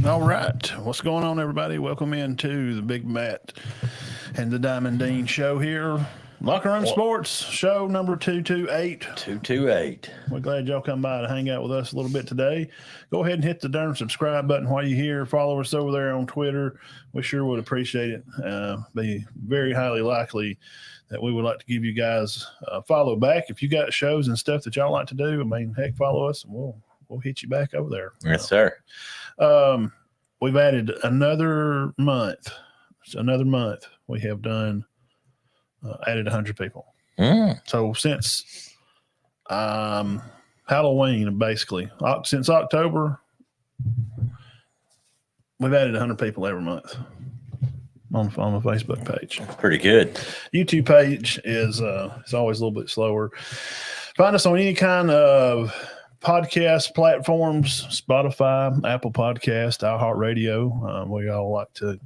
All right. What's going on, everybody? Welcome into the Big Matt and the Diamond Dean show here. Locker Room Sports, show number 228. 228. We're glad y'all come by to hang out with us a little bit today. Go ahead and hit the darn subscribe button while you're here. Follow us over there on Twitter. We sure would appreciate it. Be very highly likely that we would like to give you guys a follow back. If you got shows and stuff that y'all like to do, I mean, heck, follow us and we'll hit you back over there. Yes, sir. We've added another month. We have done added 100 people. So since Halloween, basically, since October, we've added 100 people every month on the Facebook page. Pretty good. YouTube page is it's always a little bit slower. Find us on any kind of podcast platforms: Spotify, Apple Podcast, iHeartRadio. We all like to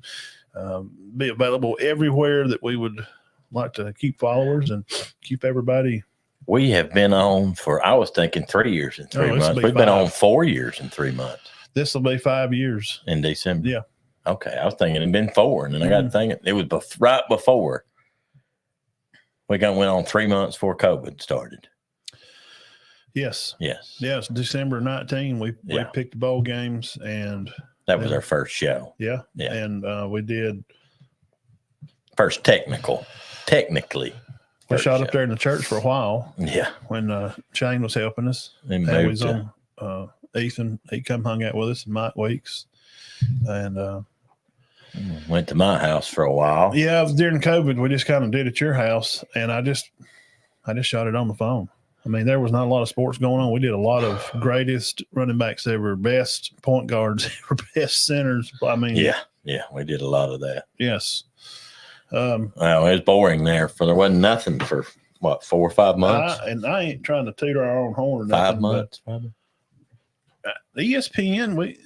be available everywhere that we would like to keep followers and keep everybody. We have been on for, I was thinking 3 years and 3 months. We've been on 4 years and 3 months. This will be 5 years. In December. Yeah. Okay. I was thinking it'd been 4. And then I got thinking it was right before we went on 3 months before COVID started. Yes. Yes. Yes. December 19, we picked the bowl games, and that was our first show. Yeah. Yeah. And we did first technically. We shot up there in the church for a while. Yeah. When Shane was helping us. And we was on Ethan. He come hung out with us, and Mike Weeks. And went to my house for a while. Yeah, during COVID, we just kind of did at your house, and I just shot it on the phone. I mean, there was not a lot of sports going on. We did a lot of greatest running backs ever, best point guards ever, best centers. I mean, yeah, we did a lot of that. Yes. Well, it was boring there. There wasn't nothing for, 4 or 5 months? And I ain't trying to toot our own horn or nothing. 5 months, probably. The ESPN,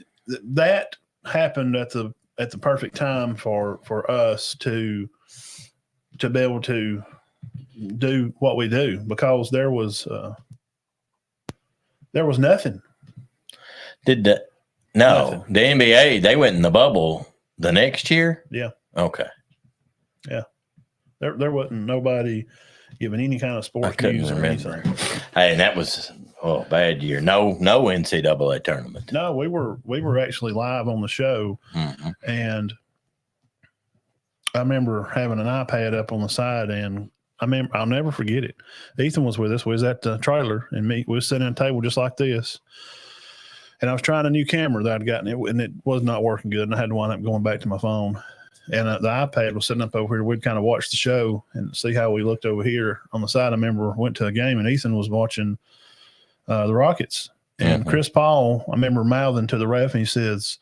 that happened at the perfect time for us to be able to do what we do, because there was nothing. The NBA, they went in the bubble the next year? Yeah. Okay. Yeah. There wasn't nobody giving any kind of sports news or anything. Hey, and that was bad year. No NCAA tournament. No, we were actually live on the show, and I remember having an iPad up on the side, and I'll never forget it. Ethan was with us. We was at the trailer, and we was sitting at a table just like this. And I was trying a new camera that I'd gotten, and it was not working good. And I had to wind up going back to my phone. And the iPad was sitting up over here. We'd kind of watch the show and see how we looked over here on the side. I remember went to a game, and Ethan was watching the Rockets. And Chris Paul, I remember mouthing to the ref, and he says,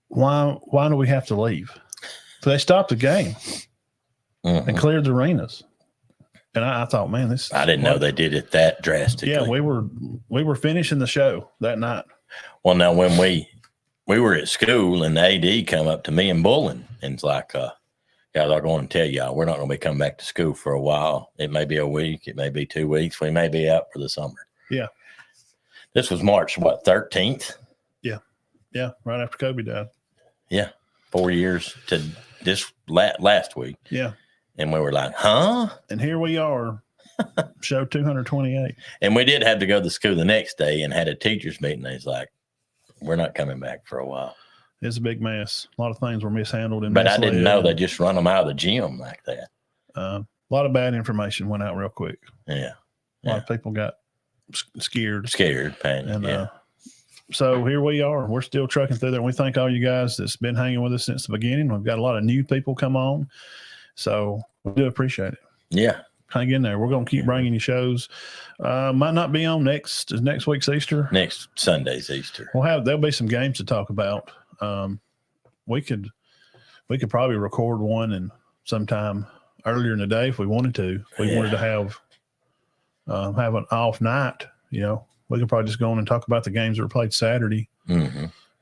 why do we have to leave? So they stopped the game. And cleared the arenas. And I thought, man, this. I didn't know they did it that drastically. Yeah, we were finishing the show that night. Well, now when we were at school, and the AD come up to me and Bullen, and it's like, guys, I'm going to tell y'all, we're not going to be coming back to school for a while. It may be a week, it may be 2 weeks. We may be out for the summer. Yeah. This was March 13th? Yeah. Yeah, right after Kobe died. Yeah, 4 years to this last week. Yeah. And we were like, huh? And here we are, show 228. And we did have to go to school the next day and had a teacher's meeting. He's like, we're not coming back for a while. It's a big mess. A lot of things were mishandled. But I didn't know they just run them out of the gym like that. A lot of bad information went out real quick. Yeah. A lot of people got scared. Panicked. And so here we are. We're still trucking through there. And we thank all you guys that's been hanging with us since the beginning. We've got a lot of new people come on. So we do appreciate it. Yeah. Hang in there. We're going to keep bringing you shows. Might not be on next week's Easter. Next Sunday's Easter. There'll be some games to talk about. We could probably record one and sometime earlier in the day if we wanted to. If we wanted to have an off night, we could probably just go on and talk about the games that were played Saturday.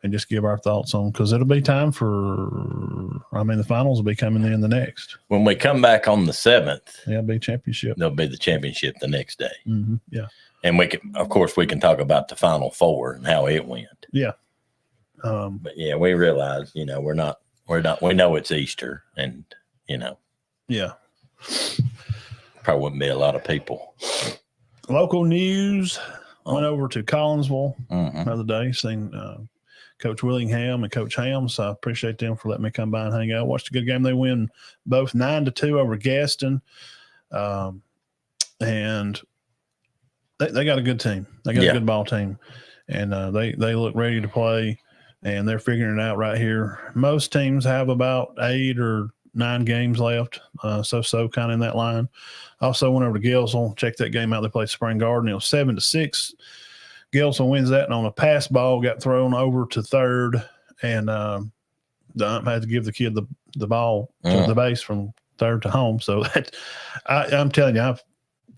And just give our thoughts on, because it'll be time the finals will be coming in the next. When we come back on the 7th. Yeah, it'll be championship. There'll be the championship the next day. Yeah. And we can talk about the Final Four and how it went. Yeah. But yeah, we realize, you know, we know it's Easter, and, you know, yeah. probably wouldn't be a lot of people. Local news. Went over to Collinsville Mhm. the other day, seen Coach Willingham and Coach Ham. So I appreciate them for letting me come by and hang out. Watched a good game. They win both 9-2 over Gaston. And they got a good team. They got a good ball team. And they look ready to play, and they're figuring it out right here. Most teams have about 8 or 9 games left. So kind of in that line. Also went over to Gilsel, checked that game out. They played Spring Garden. It was 7-6. Gilsel wins that, and on a pass ball got thrown over to third, and the ump had to give the kid the ball to the base from third to home. So that I'm telling you, I've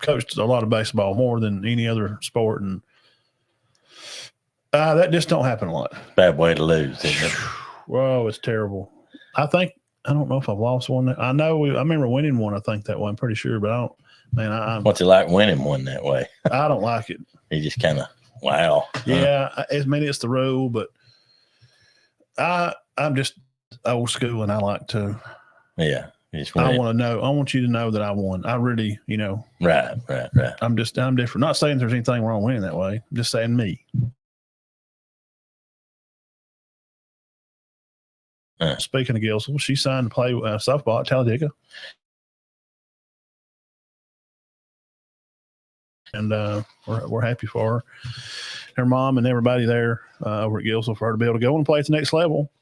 coached a lot of baseball, more than any other sport, and that just don't happen a lot. Bad way to lose, isn't it? Whoa, it's terrible. I don't know if I've lost one. I remember winning one. I think that way. I'm pretty sure, but I don't. Man, What's it like winning one that way? I don't like it. You just kind of wow. Yeah, I mean it's the rule, but I'm just old school, and I like to. Yeah, I want to know. I want you to know that I won. I really, you know. Right. I'm different. Not saying there's anything wrong winning that way. I'm just saying me. Speaking of Gilsel, she signed to play softball at Talladega. And we're happy for her mom and everybody there over at Gilsel for her to be able to go and play at the next level.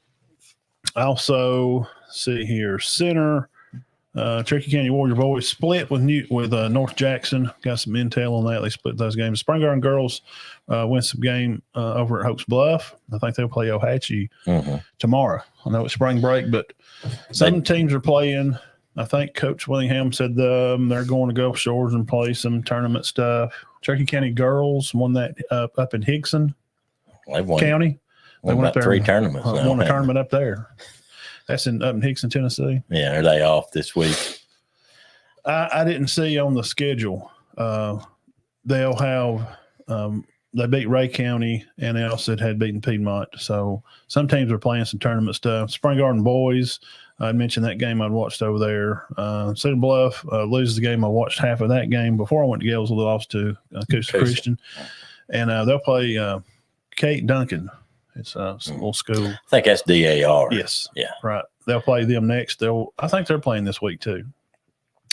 Also, see here, center, Cherokee County Warrior boys split with North Jackson. Got some intel on that. They split those games. Spring Garden girls win some game over at Hoax Bluff. I think they'll play Ohatchee tomorrow. I know it's spring break, but some teams are playing. I think Coach Willingham said they're going to Gulf Shores and play some tournament stuff. Cherokee County girls won that up in Hickson County. They went up there 3 tournaments. Won a tournament up there. That's up in Hickson, Tennessee. Yeah, are they off this week? I didn't see on the schedule. They'll have they beat Ray County, and they also had beaten Piedmont. So some teams are playing some tournament stuff. Spring Garden boys, I mentioned that game I'd watched over there. Cedar Bluff loses the game. I watched half of that game before I went to Gales. They lost to Coosa Christian. And they'll play Kate Duncan. It's a little school. I think that's DAR. Yes. Yeah. Right. They'll play them next. I think they're playing this week too.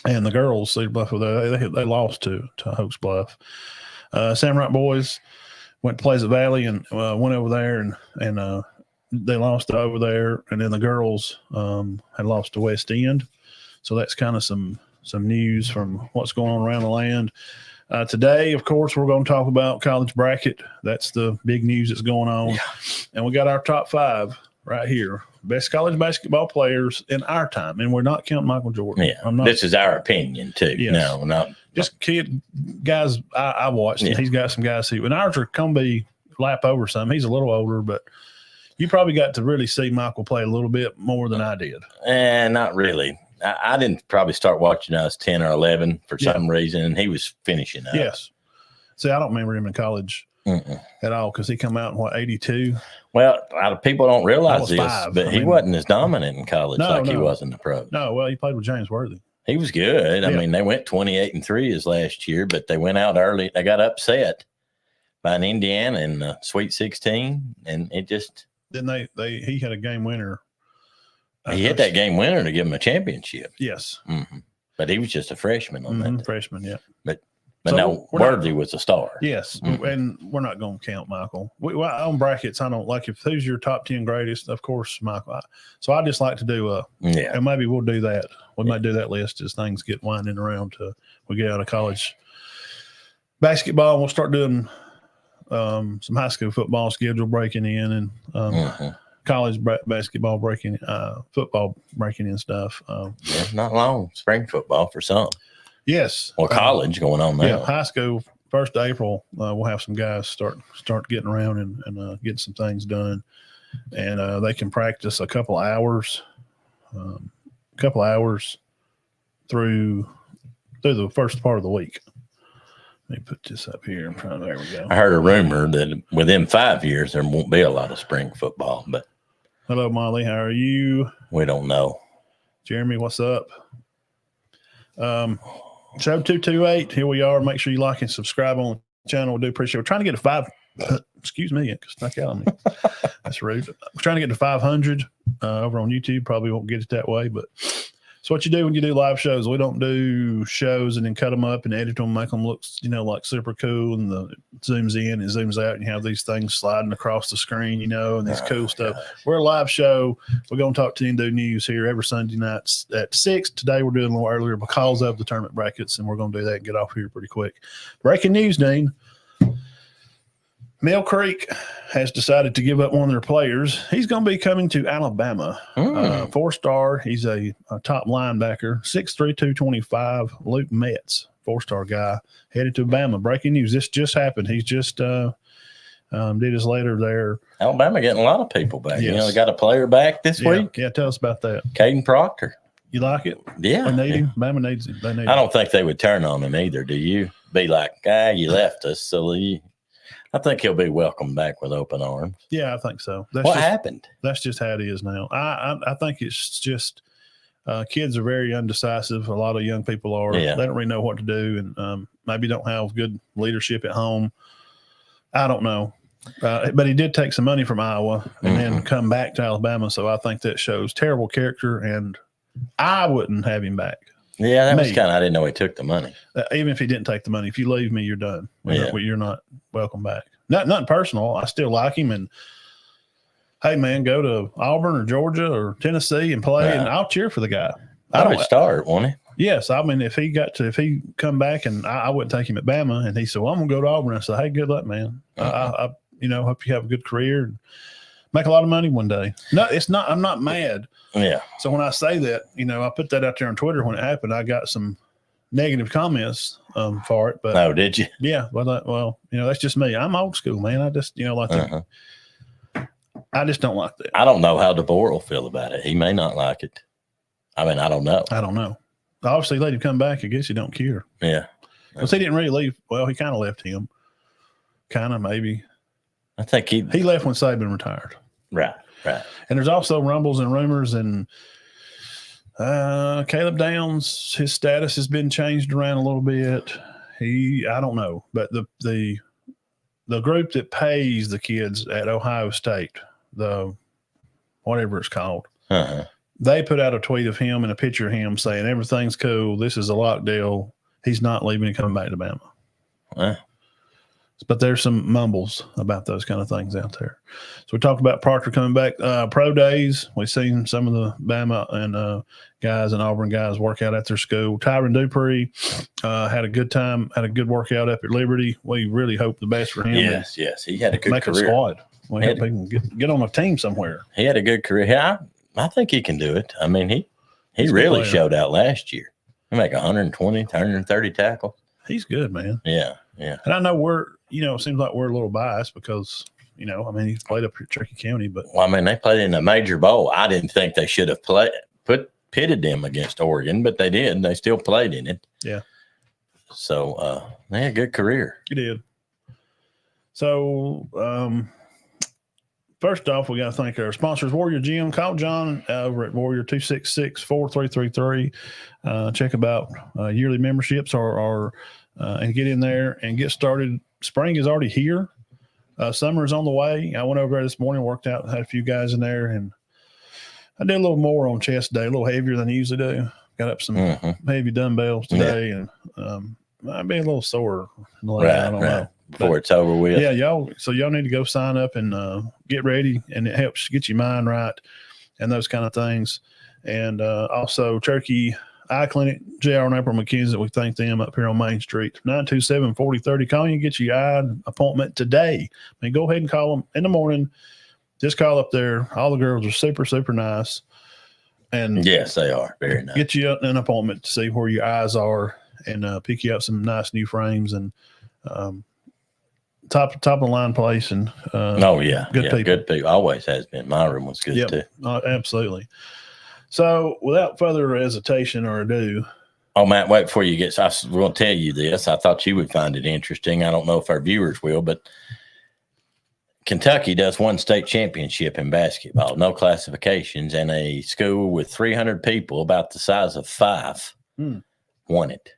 And the girls, Cedar Bluff, they lost to Hoax Bluff. Samurai boys went to Pleasant Valley and went over there and they lost over there. And then the girls had lost to West End. So that's kind of some news from what's going on around the land. Today, of course, we're going to talk about college bracket. That's the big news that's going on. Yeah. And we got our top 5 right here. Best college basketball players in our time. And we're not counting Michael Jordan. Yeah. This is our opinion, too. Yes. No, not. Just guys I watched. And he's got some guys who, and ours are going to be lap over some. He's a little older, but you probably got to really see Michael play a little bit more than I did. Not really. I didn't probably start watching us 10 or 11 for some reason, and he was finishing up. Yes. See, I don't remember him in college at all because he come out in, 82? Well, a lot of people don't realize this, but he wasn't as dominant in college he was in the pros. No, well, he played with James Worthy. He was good. I mean, they went 28-3 his last year, but they went out early. They got upset by an Indiana in the Sweet 16, and it just – Then he had a game winner. He hit that game winner to give him a championship. Yes. Mm-hmm. But he was just a freshman on that. Freshman, yeah. But no, Worthy was a star. Yes. And we're not going to count Michael. On brackets, I don't like if who's your top 10 greatest, of course, Michael. So I just like to do and maybe we'll do that. We might do that list as things get winding around to we get out of college basketball. We'll start doing some high school football schedule breaking in and college basketball breaking, football breaking in stuff. Not long. Spring football for some. Yes. Or college going on now. Yeah, high school, 1st of April, we'll have some guys start getting around and getting some things done. And they can practice a couple hours through the first part of the week. Let me put this up here. I'm trying. There we go. I heard a rumor that within 5 years there won't be a lot of spring football, but Hello, Molly. How are you? we don't know. Jeremy, what's up? Show 228. Here we are. Make sure you like and subscribe on the channel. We do appreciate it. We're trying to get to 5. Excuse me, it snuck out on me. That's rude. We're trying to get to 500 over on YouTube. Probably won't get it that way, but it's what you do when you do live shows. We don't do shows and then cut them up and edit them, make them look, like super cool. And it zooms in and zooms out, and you have these things sliding across the screen, and this cool stuff. We're a live show. We're going to talk to you and do news here every Sunday nights at 6. Today we're doing a little earlier because of the tournament brackets, and we're going to do that and get off here pretty quick. Breaking news, Dean. Mill Creek has decided to give up one of their players. He's going to be coming to Alabama. 4-star. He's a top linebacker, 6'3", 225. Luke Metz, 4-star guy, headed to Alabama. Breaking news. This just happened. He's just did his letter there. Alabama getting a lot of people back. Yes. They got a player back this week. Yeah, tell us about that. Caden Proctor. You like it? Yeah. They need him. Alabama needs him. They need him. I don't think they would turn on him either. Do you? Be like, you left us, so I think he'll be welcomed back with open arms. Yeah, I think so. What happened? That's just how it is now. I think it's just kids are very undecisive. A lot of young people are. Yeah. They don't really know what to do, and maybe don't have good leadership at home. I don't know. But he did take some money from Iowa and then come back to Alabama, so I think that shows terrible character, and I wouldn't have him back. Yeah, that was I didn't know he took the money. Even if he didn't take the money, if you leave me, you're done. Yeah. You're not welcome back. Nothing personal. I still like him. And hey, man, go to Auburn or Georgia or Tennessee and play, and I'll cheer for the guy. I don't start, won't he? Yes, I mean, if he come back, and I wouldn't take him at Bama, and he said, "Well, I'm gonna go to Auburn," I said, "Hey, good luck, man. I hope you have a good career and make a lot of money one day." No, it's not. I'm not mad. Yeah. So when I say that, I put that out there on Twitter when it happened. I got some negative comments for it, but oh, did you? Yeah. Well, that's just me. I'm old school, man. I just like that. I just don't like that. I don't know how DeBoer will feel about it. He may not like it. I mean, I don't know. I don't know. Obviously, let him come back. I guess he don't care. Yeah. Because he didn't really leave. Well, he kind of left him. Kind of, maybe. I think he left when Saban retired. Right. And there's also rumbles and rumors, and Caleb Downs, his status has been changed around a little bit. I don't know, but the group that pays the kids at Ohio State, the whatever it's called, they put out a tweet of him and a picture of him saying everything's cool. This is a lock deal. He's not leaving and coming back to Bama. But there's some mumbles about those kind of things out there. So we talked about Proctor coming back. Pro days, we've seen some of the Bama and guys and Auburn guys work out at their school. Tyron Dupree had a good time, had a good workout up at Liberty. We really hope the best for him. Yes. He had a good make career. A squad. We hope he can get on a team somewhere. He had a good career. Yeah, I think he can do it. I mean, he really showed out last year. He made 120, 130 tackles. He's good, man. Yeah. And I know it seems like we're a little biased because, he's played up here at Cherokee County, but they played in a major bowl. I didn't think they should have pitted them against Oregon, but they did. They still played in it. Yeah. So they had a good career. He did. So first off, we got to thank our sponsors, Warrior Gym. Call John over at Warrior 266-4333. Check about yearly memberships or and get in there and get started. Spring is already here. Summer is on the way. I went over there this morning, worked out, had a few guys in there, and I did a little more on chest day, a little heavier than I usually do. Got up some heavy dumbbells today, and I'd be a little sore. I don't know. Before it's over with. Yeah, y'all need to go sign up and get ready, and it helps get your mind right and those kind of things. And also Cherokee Eye Clinic, JR and April McKenzie, we thank them up here on Main Street. 927-4030. Call you and get your eye appointment today. I mean, go ahead and call them in the morning. Just call up there. All the girls are super, super nice. And yes, they are. Very nice. Get you an appointment to see where your eyes are and pick you up some nice new frames and top of the line place. And good people. Good people. Always has been. My room was good too. Absolutely. So without further hesitation or ado, Oh, Matt, wait before you get. I was going to tell you this. I thought you would find it interesting. I don't know if our viewers will, but Kentucky does one state championship in basketball, no classifications, and a school with 300 people, about the size of 5, won it.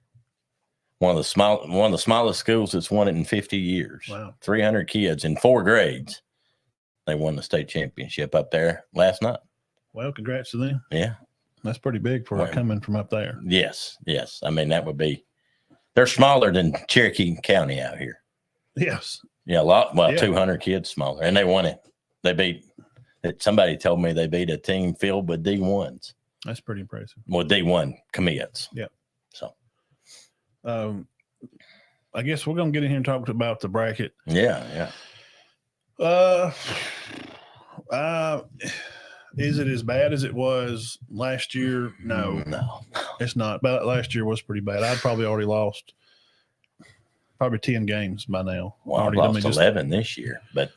One of the smallest schools that's won it in 50 years. Wow. 300 kids in 4 grades. They won the state championship up there last night. Well, congrats to them. Yeah. That's pretty big for coming from up there. Yes. I mean, that would be – they're smaller than Cherokee County out here. Yes. Yeah, a lot. Well, 200 kids smaller. And they won it. They beat – somebody told me they beat a team filled with D1s. That's pretty impressive. Well, D1 commits. Yeah. So. I guess we're going to get in here and talk about the bracket. Yeah. Is it as bad as it was last year? No, it's not. But last year was pretty bad. I'd probably already lost probably 10 games by now. Well, I've lost 11 this year, but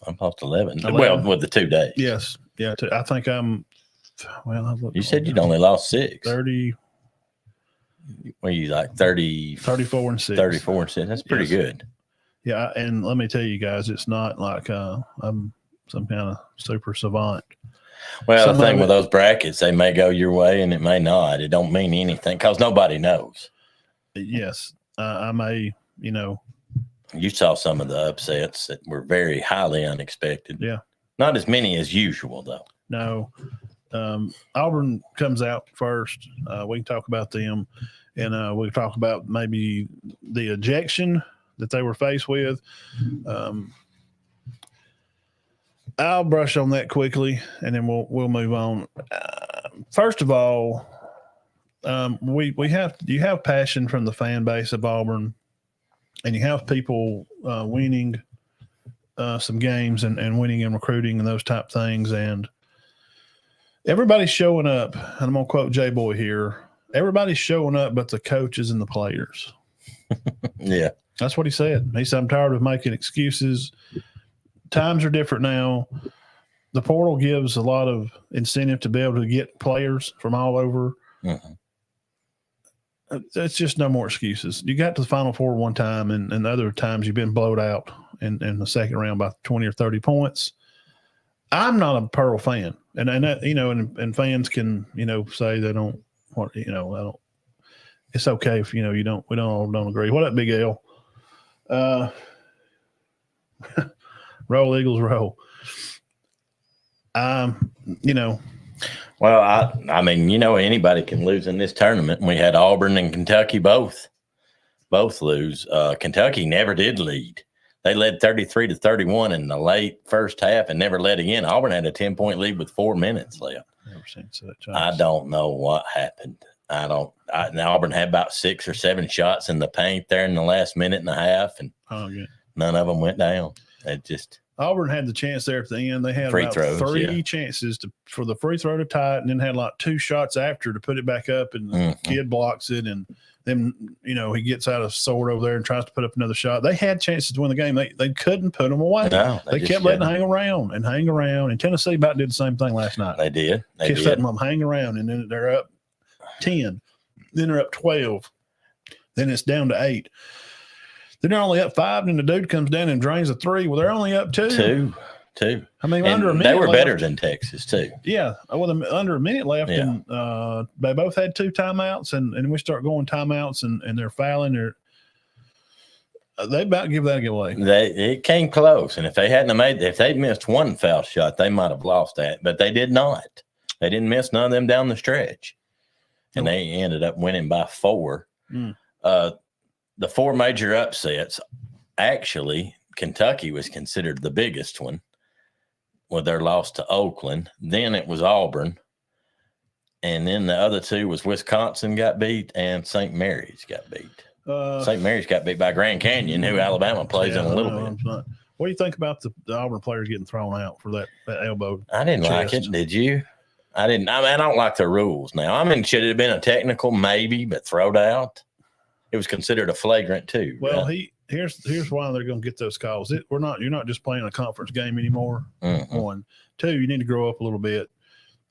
I've lost 11. Well, with the 2 days. Yes. Yeah. I think I'm. Well, you said you'd only lost 6. 30. Were you like 30? 34 and 6. 34 and 6. That's pretty good. Yeah, and let me tell you guys, it's not like I'm some kind of super savant. Well, the thing with those brackets, they may go your way and it may not. It don't mean anything because nobody knows. Yes, I may, You saw some of the upsets that were very highly unexpected. Yeah. Not as many as usual, though. No. Auburn comes out first. We can talk about them, and we can talk about maybe the ejection that they were faced with. I'll brush on that quickly, and then we'll move on. First of all, you have passion from the fan base of Auburn, and you have people winning some games and winning and recruiting and those type things, and everybody's showing up. And I'm gonna quote Jay Boy here. Everybody's showing up, but the coaches and the players. Yeah. That's what he said. He said, I'm tired of making excuses. Times are different now. The portal gives a lot of incentive to be able to get players from all over. It's just no more excuses. You got to the Final Four one time, and other times you've been blowed out in the second round by 20 or 30 points. I'm not a Pearl fan. And that, and fans can, say they don't want, I don't. It's okay if, we don't agree. What up, Big L? Roll Eagles, roll. Well, I mean, anybody can lose in this tournament. We had Auburn and Kentucky both lose. Kentucky never did lead. They led 33-31 in the late first half and never led again. Auburn had a 10-point lead with 4 minutes left. Never seen such. I don't know what happened. Auburn had about 6 or 7 shots in the paint there in the last minute and a half, and none of them went down. It just Auburn had the chance there at the end. They had about 3 chances for the free throw to tie it, and then had like 2 shots after to put it back up, and the kid blocks it, and then he gets out of sword over there and tries to put up another shot. They had chances to win the game. They couldn't put them away. No, they kept letting them hang around. And Tennessee about did the same thing last night. They did. Kept letting them hang around, and then they're up 10. Then they're up 12. Then it's down to 8. Then they're only up 5, and the dude comes down and drains a 3. Well, they're only up 2. 2. I mean, and under a minute they were left, better than Texas, too. Yeah. Under a minute left, and they both had 2 timeouts, and we start going timeouts, and they're fouling. They about give that away. It came close, and if they'd missed 1 foul shot, they might have lost that, but they did not. They didn't miss none of them down the stretch, and they ended up winning by 4. The 4 major upsets, actually, Kentucky was considered the biggest one with their loss to Oakland. Then it was Auburn. And then the other 2 was Wisconsin got beat and St. Mary's got beat. St. Mary's got beat by Grand Canyon, who Alabama plays in a little bit. What do you think about the Auburn players getting thrown out for that elbow? I didn't like it. Did you? I didn't. I don't like the rules now. I mean, should it have been a technical? Maybe, but throwed out. It was considered a flagrant too. Well, right? Here's why they're going to get those calls. You're not just playing a conference game anymore. 1, 2, you need to grow up a little bit.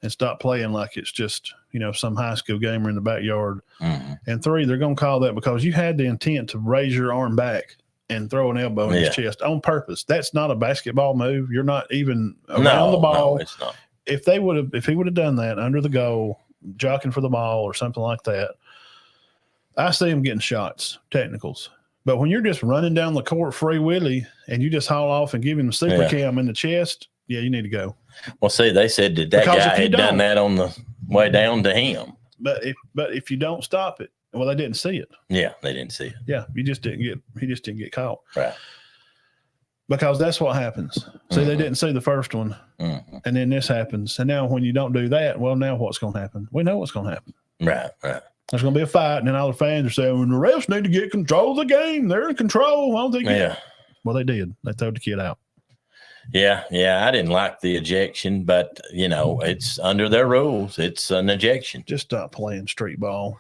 and stop playing like it's just, some high school gamer in the backyard. Mm-hmm. And 3, they're going to call that because you had the intent to raise your arm back and throw an elbow in his chest on purpose. That's not a basketball move. You're not even around the ball. No, it's not. If he would have done that under the goal, jockeying for the ball or something like that, I see him getting shots, technicals. But when you're just running down the court free willy and you just haul off and give him a super cam in the chest, you need to go. Well, see, they said that guy had done that on the way down to him. But if you don't stop it, well, they didn't see it. Yeah, they didn't see it. Yeah, he just didn't get caught. Right. Because that's what happens. See, they didn't see the first one, and then this happens. And now when you don't do that, well, now what's going to happen? We know what's going to happen. Right. There's going to be a fight, and then all the fans are saying, well, the refs need to get control of the game. They're in control. I don't think Well, they did. They threw the kid out. Yeah. I didn't like the ejection, but, it's under their rules. It's an ejection. Just stop playing street ball.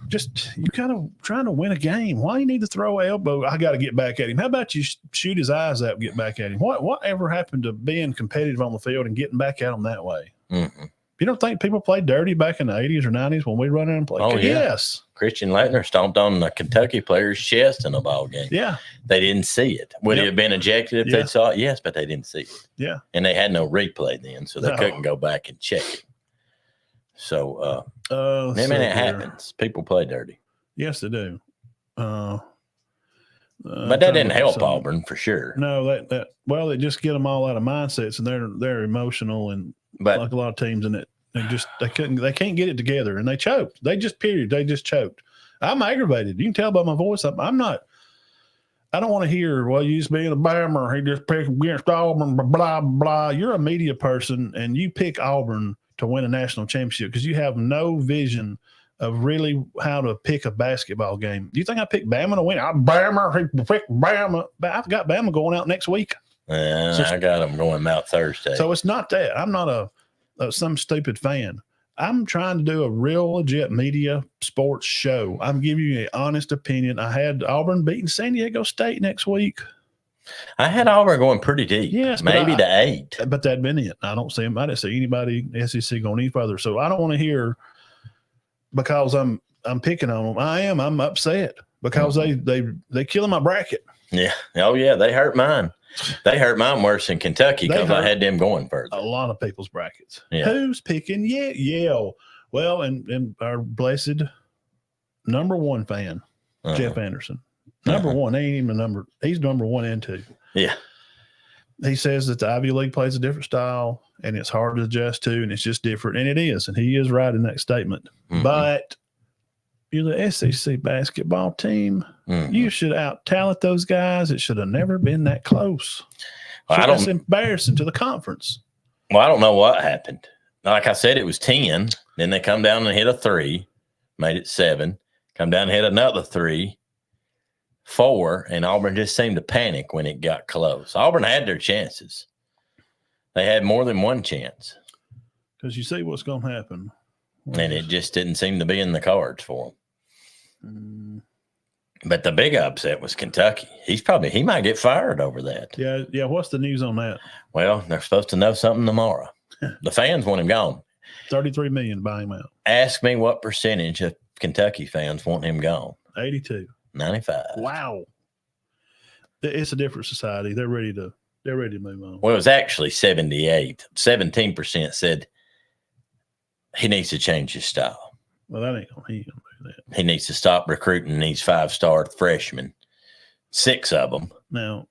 You kind of trying to win a game. Why you need to throw an elbow? I got to get back at him. How about you shoot his eyes out and get back at him? Whatever happened to being competitive on the field and getting back at him that way? Mm-hmm. You don't think people played dirty back in the 80s or 90s when we run in and play? Oh, yeah. Yes. Christian Laettner stomped on the Kentucky player's chest in a ball game. Yeah. They didn't see it. Would it have been ejected if they saw it? Yes, but they didn't see it. Yeah. And they had no replay then, so they couldn't go back and check it. So, it happens. People play dirty. Yes, they do. But that didn't help Auburn for sure. No, they just get them all out of mindsets, and they're emotional, and like a lot of teams in it, they can't get it together, and they choked. They just choked. I'm aggravated. You can tell by my voice. I don't want to hear, well, you just being a Bammer, he just picked against Auburn, blah, blah. You're a media person, and you pick Auburn to win a national championship because you have no vision of really how to pick a basketball game. Do you think I picked Bama to win? I'm Bama, he picked Bama. I've got Bama going out next week. I got them going out Thursday. So it's not that. I'm not some stupid fan. I'm trying to do a real legit media sports show. I'm giving you an honest opinion. I had Auburn beating San Diego State next week. I had Auburn going pretty deep. Yes, maybe to 8. But that'd been it. I didn't see anybody SEC going any further. So I don't want to hear because I'm picking on them. I'm upset because they killing my bracket. Yeah. Oh yeah, they hurt mine. They hurt mine worse than Kentucky because I had them going further. A lot of people's brackets. Yeah. Who's picking Yale? Well, and our blessed number 1 fan, Jeff Anderson. Number 1, ain't even a number. He's number 1 and 2. Yeah. He says that the Ivy League plays a different style and it's hard to adjust to, and it's just different. And it is. And he is right in that statement. Mm-hmm. But you're the SEC basketball team. Mm-hmm. You should out-talent those guys. It should have never been that close. Well, that's embarrassing to the conference. Well, I don't know what happened. Like I said, it was 10. Then they come down and hit a 3, made it 7. Come down and hit another 3, 4, and Auburn just seemed to panic when it got close. Auburn had their chances. They had more than one chance. Because you see what's going to happen. And it just didn't seem to be in the cards for them. But the big upset was Kentucky. He might get fired over that. Yeah. What's the news on that? Well, they're supposed to know something tomorrow. The fans want him gone. $33 million to buy him out. Ask me what percentage of Kentucky fans want him gone. 82. 95. Wow. It's a different society. They're ready to move on. Well, it was actually 78. 17% said he needs to change his style. Well, he ain't gonna do that. He needs to stop recruiting these 5-star freshmen, 6 of them. Now,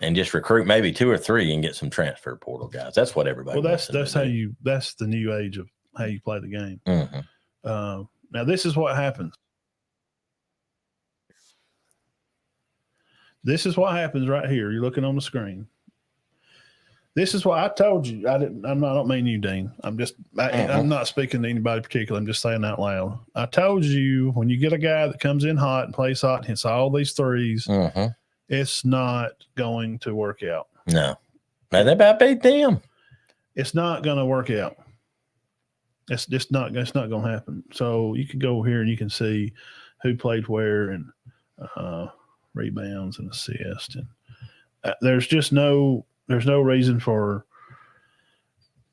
and just recruit maybe 2 or 3 and get some transfer portal guys. That's what everybody. Well, that's the new age of how you play the game. Mm-hmm. Now, this is what happens. This is what happens right here. You're looking on the screen. This is what I told you. I don't mean you, Dean. I'm not speaking to anybody particular. I'm just saying out loud. I told you when you get a guy that comes in hot and plays hot and hits all these threes, it's not going to work out. No. Now they about beat them. It's not going to work out. It's just not. It's not going to happen. So you can go here and you can see who played where and rebounds and assists, and there's no reason for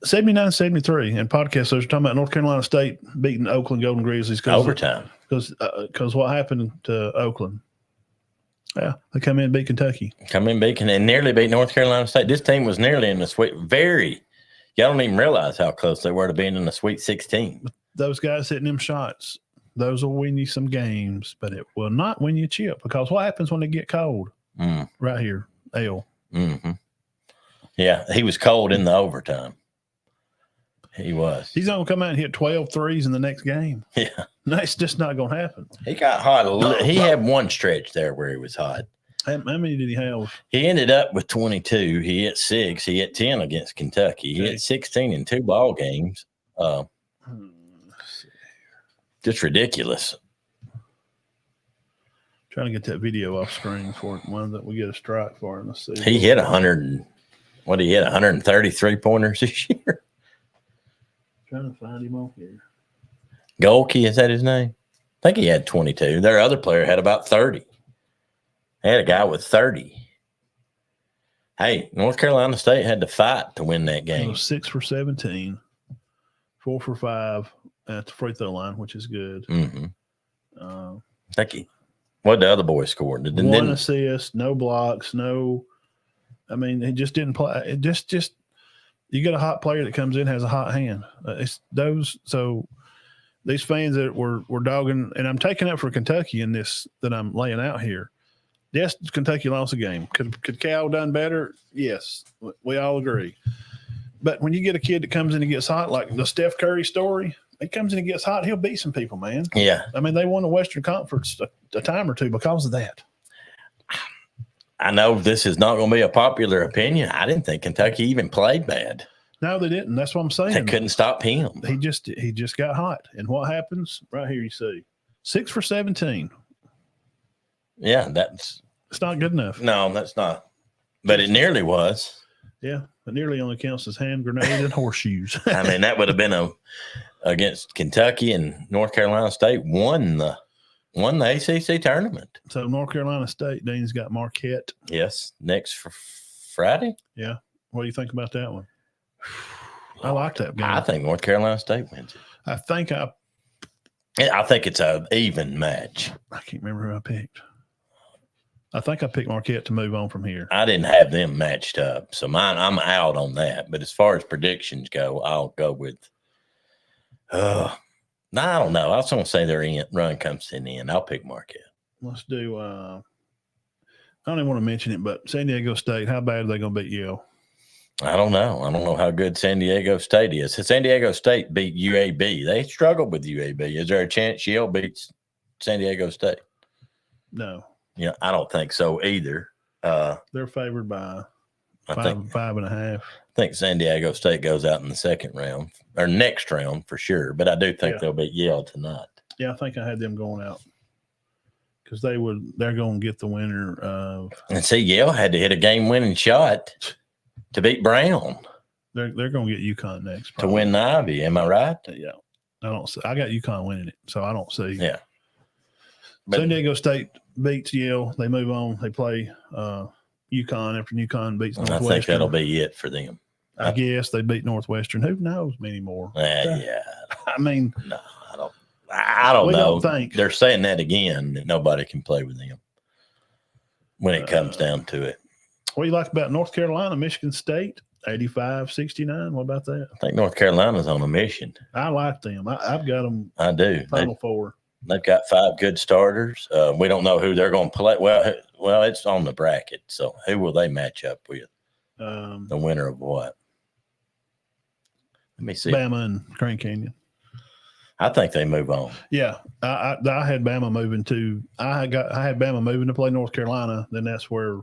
79-73 and podcast. So they're talking about North Carolina State beating Oakland Golden Grizzlies Overtime. Because what happened to Oakland? Yeah, they come in and beat Kentucky. Come in beacon and nearly beat North Carolina State. This team was nearly in the Sweet. Y'all don't even realize how close they were to being in the Sweet 16. Those guys hitting them shots, those will win you some games, but it will not win you a chip, because what happens when they get cold? Right here, L. Mm-hmm. Yeah, he was cold in the overtime. He was. He's not going to come out and hit 12 threes in the next game. Yeah. That's just not going to happen. He got hot. He had one stretch there where he was hot. How many did he have? He ended up with 22. He hit 6. He hit 10 against Kentucky. He hit 16 in 2 ball games. Just ridiculous. Trying to get that video off screen for one that we get a strike for. Let's see. He hit 100. What did he hit? 133 pointers this year. Trying to find him on here. Golke, is that his name? I think he had 22. Their other player had about 30. They had a guy with 30. Hey, North Carolina State had to fight to win that game. 6 for 17, 4 for 5 at the free throw line, which is good. Mm-hmm. Thank you. What the other boy scored? One assist, no blocks, no. I mean, he just didn't play. It just you get a hot player that comes in, has a hot hand. It's those. So these fans that were dogging, and I'm taking up for Kentucky in this that I'm laying out here. Yes, Kentucky lost a game. Could Cal done better? Yes, we all agree. But when you get a kid that comes in and gets hot, like the Steph Curry story, he comes in and gets hot, he'll beat some people, man. Yeah. I mean, they won the Western Conference a time or two because of that. I know this is not going to be a popular opinion. I didn't think Kentucky even played bad. No, they didn't. That's what I'm saying. They couldn't stop him. He just got hot. And what happens? Right here you see. 6 for 17. Yeah, it's not good enough. No, that's not. But it nearly was. Yeah, it nearly only counts as hand grenades and horseshoes. I mean, that would have been against Kentucky, and North Carolina State won the ACC tournament. So North Carolina State, Dean's got Marquette. Yes, next for Friday. Yeah. What do you think about that one? I like that game. I think North Carolina State wins it. I think it's an even match. I can't remember who I picked. I think I picked Marquette to move on from here. I didn't have them matched up, so I'm out on that. But as far as predictions go, I'll go with. I don't know. I was going to say their run comes to an end. I'll pick Marquette. Let's do. I don't even want to mention it, but San Diego State. How bad are they going to beat Yale? I don't know. I don't know how good San Diego State is. San Diego State beat UAB. They struggled with UAB. Is there a chance Yale beats San Diego State? No. Yeah, I don't think so either. They're favored by 5.5. I think San Diego State goes out in the second round or next round for sure. But I do think they'll beat Yale tonight. Yeah, I think I had them going out because they're going to get the winner of. And see, Yale had to hit a game-winning shot to beat Brown. They're going to get UConn next to win the Ivy. Am I right? Yeah, I don't see. I got UConn winning it, so I don't see. Yeah. But San Diego State beats Yale. They move on. They play UConn after UConn beats Northwestern. I think that'll be it for them. I guess they beat Northwestern. Who knows anymore? Yeah. I mean, no, I don't know. Don't think. They're saying that again, that nobody can play with them when it comes down to it. What do you like about North Carolina, Michigan State? 85-69. What about that? I think North Carolina's on a mission. I like them. I've got them. I do. Final four. They've got 5 good starters. We don't know who they're going to play. Well, it's on the bracket. So who will they match up with? The winner of what? Let me see. Bama and Grand Canyon. I think they move on. Yeah, I had Bama moving to. I had Bama moving to play North Carolina. Then that's where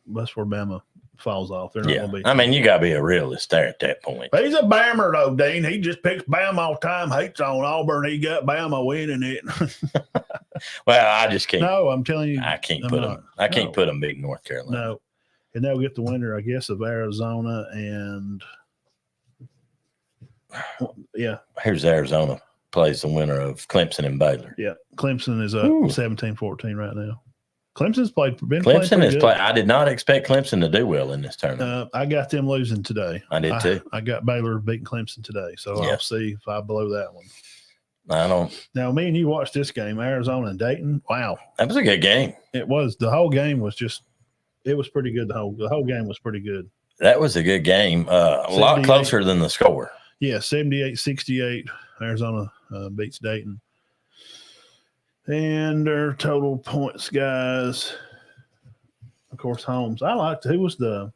Bama falls off. They're not going to be. I mean, you got to be a realist there at that point. He's a Bammer though, Dean. He just picks Bama all the time. Hates on Auburn. He got Bama winning it. Well, I just can't. No, I'm telling you, I can't put them. I can't put them beating North Carolina. No, and they'll get the winner, I guess, of Arizona and. Yeah. Here's Arizona plays the winner of Clemson and Baylor. Yeah. Clemson is up 17-14 right now. Clemson's playing Clemson pretty is good. play. I did not expect Clemson to do well in this tournament. I got them losing today. I did too. I got Baylor beating Clemson today, so Yeah. I'll see if I blow that one. I don't. Now, me and you watched this game, Arizona and Dayton. Wow, That was a good game. it was. The whole game was just. It was pretty good. The whole game was pretty good. That was a good game. A lot 78. closer than the score. Yeah, 78-68. Arizona beats Dayton. And their total points, guys. Of course, Holmes. I liked who was the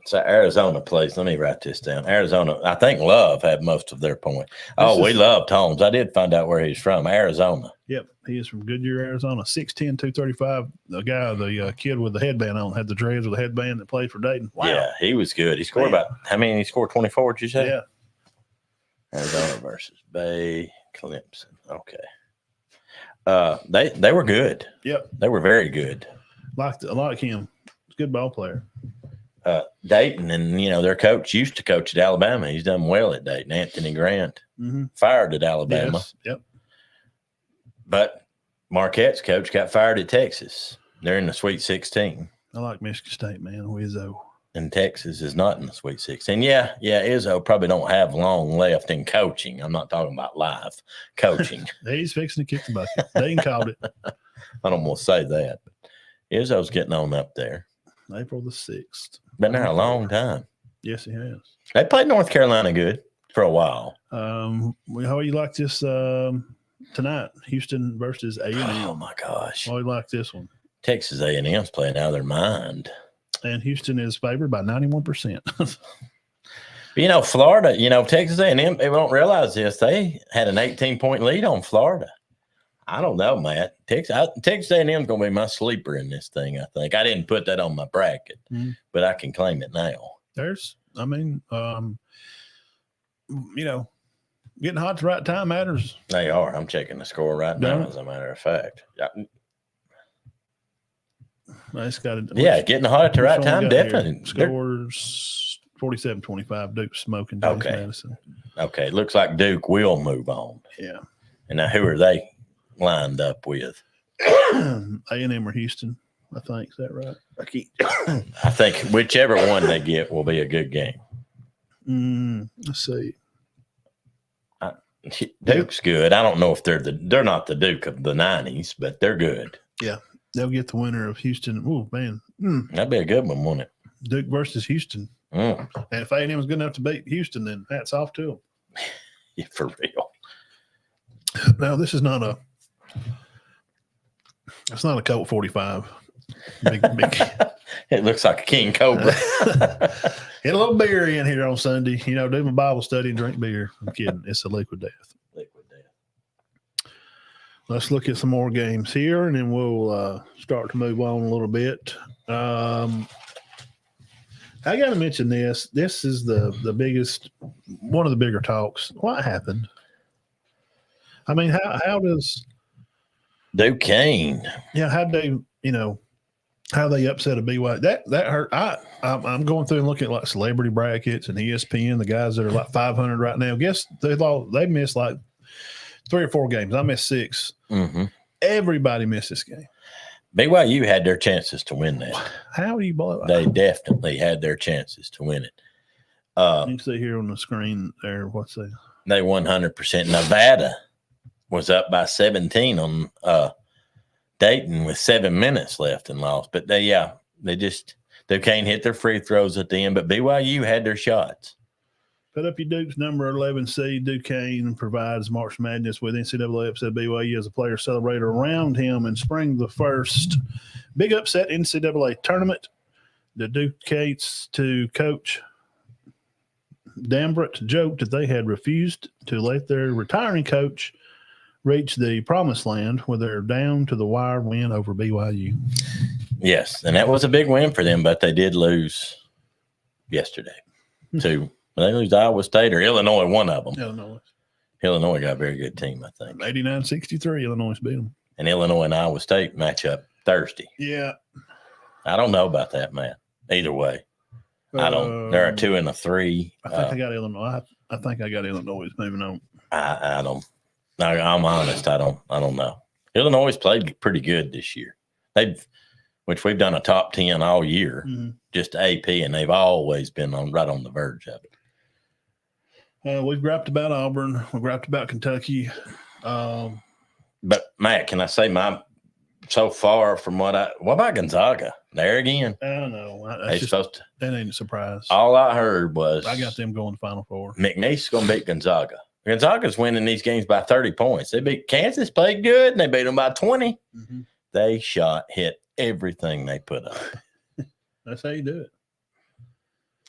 So Arizona plays. Let me write this down. Arizona. I think Love had most of their points. Oh, we loved Holmes. I did find out where he's from. Arizona. Yep, he is from Goodyear, Arizona. 6'10", 235. The guy, the kid with the headband on, had the dreads with the headband that played for Dayton. Wow. Yeah, he was good. He scored Man. about how many? He scored 24. Did you say? Yeah. Arizona versus Bay Clemson. Okay. They were good. Yep. They were very good. I like him. He's a good ball player. Dayton and their coach used to coach at Alabama. He's done well at Dayton. Anthony Grant Mm-hmm. fired at Alabama, Yes. Yep. but Marquette's coach got fired at Texas. They're in the Sweet 16, I like Michigan State, man. Wizzo. and Texas is not in the Sweet 16. Yeah, Izzo probably don't have long left in coaching. I'm not talking about live coaching. He's fixing to kick the bucket. Dayton called it. I don't want to say that, but Izzo's getting on up there. April the 6th. Been there a long time. Yes, he has. They played North Carolina good for a while. How you like this tonight? Houston versus A&M. Oh my gosh, How you like this one? Texas A&M's playing out of their mind. And Houston is favored by 91%. Florida. Texas A&M. They don't realize this. They had an 18-point lead on Florida. I don't know, Matt. Texas A&M is going to be my sleeper in this thing. I think I didn't put that on my bracket, but I can claim it now. Getting hot at the right time matters. They are. I'm checking the score right now. Yeah. As a matter of fact, It's got it. yeah, getting hot at the right time, definitely. Scores 47-25. Duke smoking. James Okay. Madison. Okay, looks like Duke will move on. Yeah. And now, who are they lined up with? A&M or Houston, I think. Is that right? I think whichever one they get will be a good game. Let's see. Duke's good. I don't know if they're not the Duke of the 90s, but they're good. They'll get the winner of Houston. Oh, man. That'd be a good one, wouldn't it? Duke versus Houston. Mm. And if A&M is good enough to beat Houston, then hats off to them. Yeah, for real. Now, this is not a Colt 45. Big. It looks like a King Cobra. Get a little beer in here on Sunday. Do my Bible study and drink beer. I'm kidding. It's a liquid death. Liquid death. Let's look at some more games here, and then we'll start to move on a little bit. I got to mention this. This is the biggest, one of the bigger talks. What happened? I mean, how does Duquesne. how they how they upset a BYU? That hurt. I'm going through and looking at like celebrity brackets and ESPN. The guys that are like 500 right now. Guess they missed like 3 or 4 games. I missed 6. Mm-hmm. Everybody missed this game. BYU had their chances to win that. How do you blow it? They definitely had their chances to win it. You can see here on the screen there. What's that? They 100%. Nevada was up by 17 on Dayton with 7 minutes left and lost. But they can't hit their free throws at the end. But BYU had their shots. Put up your Duke's number 11 seed. Duquesne provides March Madness with NCAA upset BYU as a player celebrated around him in spring. The first big upset NCAA tournament. The Duquesnes to coach Dambrot joked that they had refused to let their retiring coach reach the promised land with their down to the wire win over BYU. Yes, and that was a big win for them, but they did lose yesterday. They lose Iowa State or Illinois, one of them. Illinois got a very good team, I think. 89-63, Illinois beat them. And Illinois and Iowa State match up Thursday. Yeah. I don't know about that, Matt. Either way. I don't. There are 2 and a 3. I think I got Illinois. I think I got Illinois moving on. I'm honest. I don't know. Illinois played pretty good this year. which we've done a top 10 all year, just AP, and they've always been right on the verge of it. We've rapped about Auburn. We've rapped about Kentucky. But Matt, can I say so far from what about Gonzaga? There again. I don't know. That ain't a surprise. All I heard was I got them going to Final Four. McNeese is going to beat Gonzaga. Gonzaga's winning these games by 30 points. They beat Kansas, played good, and they beat them by 20. Mm-hmm. They hit everything they put up. That's how you do it.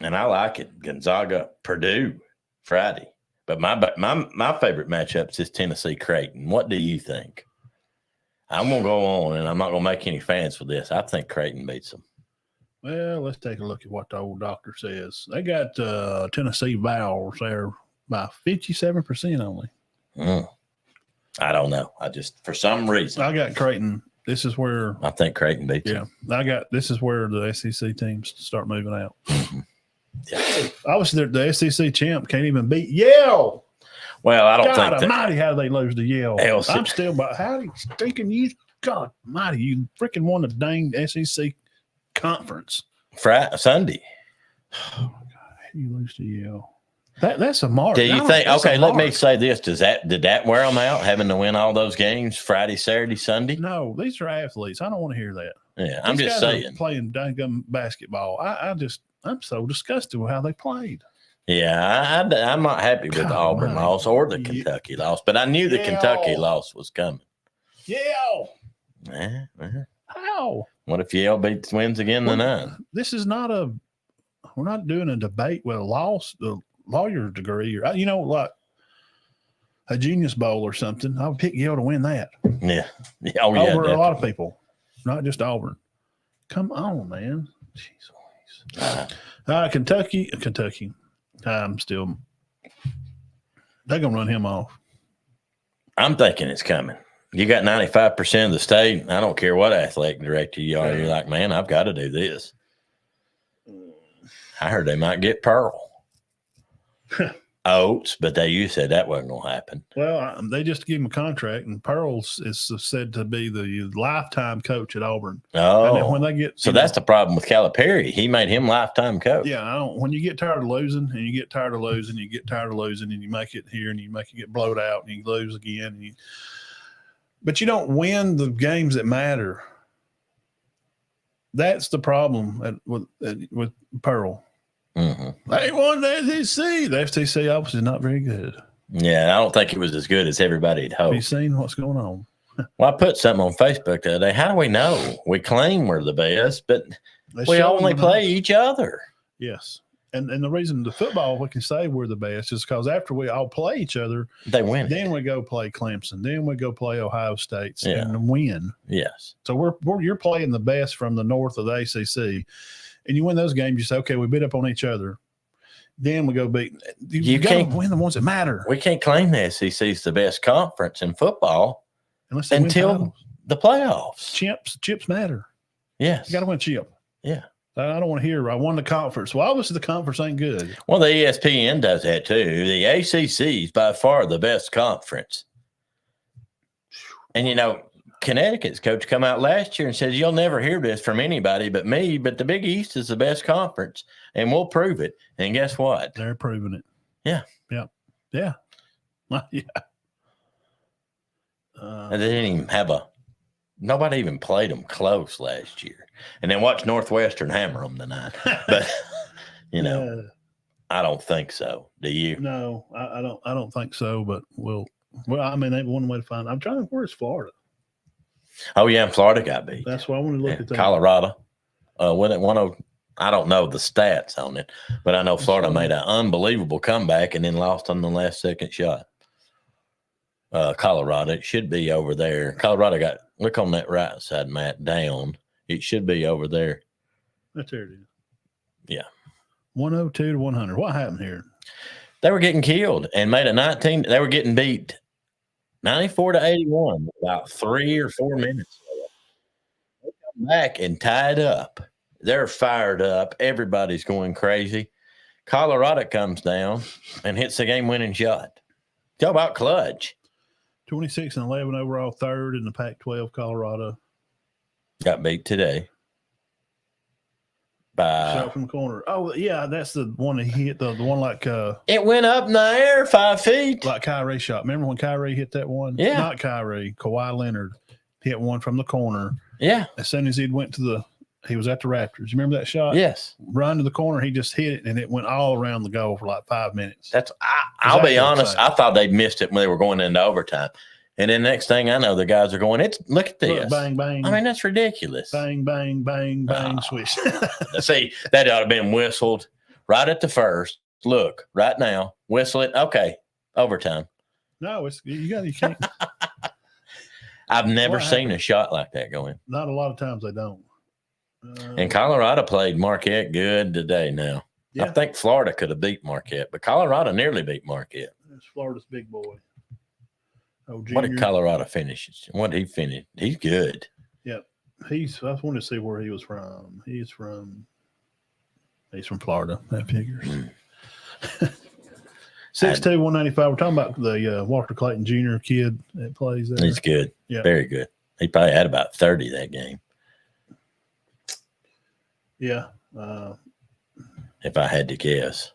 And I like it. Gonzaga, Purdue, Friday. But my favorite matchup is Tennessee Creighton. What do you think? I'm going to go on, and I'm not going to make any fans for this. I think Creighton beats them. Well, let's take a look at what the old doctor says. They got Tennessee Vols there by 57% only. I don't know. I just, for some reason. I got Creighton. This is where I think Creighton beats them. This is where the SEC teams start moving out. Yeah. Obviously, the SEC champ can't even beat Yale. Well, I don't God think almighty, how they lose to Yale. LC. I'm still about how you thinking you, God almighty, you freaking won the dang SEC conference. Sunday. Oh, my God. How do you lose to Yale? That's a mark. Do you think? Okay, let me say this: did that wear them out, having to win all those games Friday, Saturday, Sunday? No, these are athletes. I don't want to hear that. Yeah, I'm just saying. Playing dang basketball. I'm so disgusted with how they played. Yeah, I'm not happy with the Auburn loss or the Kentucky loss, but I knew the Kentucky loss was coming. Yale. Yeah. How? What if Yale wins again tonight? This is not we're not doing a debate with the lawyer degree, or like a Genius Bowl or something. I would pick Yale to win that. Yeah. Oh, yeah. Over a lot of people, not just Auburn. Come on, man. Jeez. Kentucky. I'm still. They're gonna run him off. I'm thinking it's coming. You got 95% of the state. I don't care what athletic director you are. You're like, man, I've got to do this. I heard they might get Pearl. Oates, but you said that wasn't going to happen. Well, they just give him a contract, and Pearl's is said to be the lifetime coach at Auburn. Oh, and then when they get that's the problem with Calipari. He made him lifetime coach. Yeah, when you get tired of losing, and you get tired of losing, you get tired of losing, and you make it here, and you make it get blowed out, and you lose again, but you don't win the games that matter. That's the problem with Pearl. Mm-hmm. They won the SEC. The FTC obviously is not very good. Yeah, I don't think it was as good as everybody had hoped. Have you seen what's going on? Well, I put something on Facebook the other day. How do we know? We claim we're the best, but we only play each other. Yes. And the reason the football we can say we're the best is because after we all play each other, they win. Then we go play Clemson. Then we go play Ohio State and win. Yes. So you're playing the best from the north of the ACC, and you win those games. You say, okay, we beat up on each other. Then we go beat. You can't win the ones that matter. We can't claim the SEC is the best conference in football until the playoffs. Chips matter. Yes. You got to win chip. Yeah. I don't want to hear I won the conference. Well, obviously the conference ain't good. Well, the ESPN does that too. The ACC is by far the best conference. And, Connecticut's coach come out last year and says, you'll never hear this from anybody but me, but the Big East is the best conference, and we'll prove it. And guess what? They're proving it. Yeah. Yeah. Yeah. Yeah. And they didn't even nobody even played them close last year. And then watch Northwestern hammer them tonight. But, I don't think so. Do you? No, I don't think so, but they one way to find. I'm trying to where's Florida? Oh, yeah, and Florida got beat. That's why I want to look at that. Colorado. I don't know the stats on it, but I know Florida made an unbelievable comeback and then lost on the last second shot. Colorado, it should be over there. Colorado look on that right side, Matt, down. It should be over there. That's there it is. Yeah. 102 to 100. What happened here? They were getting killed and made they were getting beat 94 to 81, about 3 or 4 minutes. They come back and tied up. They're fired up. Everybody's going crazy. Colorado comes down and hits the game-winning shot. Talk about clutch. 26 and 11 overall, third in the Pac-12, Colorado. got beat today by. Shot from the corner. Oh yeah, that's the one that hit the one like It went up in the air 5 feet. like Kyrie shot. Remember when Kyrie hit that one? Yeah. Not Kyrie, Kawhi Leonard hit one from the corner. Yeah. As soon as he went to he was at the Raptors. You remember that shot? Yes. Run to the corner, he just hit it, and it went all around the goal for like 5 minutes. I'll be Exactly honest. the same. I thought they missed it when they were going into overtime. And then next thing I know, the guys are going, look at this. Look, bang, bang. I mean, that's ridiculous. Bang, bang, bang, bang, swish. See, that ought to have been whistled right at the first. Look, right now, whistle it. Okay, overtime. No, you can't. I've never What seen a shot like that go in. Not a lot of times they don't. And Colorado played Marquette good today now. Yeah. I think Florida could have beat Marquette, but Colorado nearly beat Marquette. It's Florida's big boy. Oh, What did Junior. Colorado finish? What did he finish? He's good. I wanted to see where he was from. He's from Florida. That figures. 6'2", 195. We're talking about the Walker Clayton Jr. kid that plays there. He's good. Yeah. Very good. He probably had about 30 that game, Yeah. if I had to guess.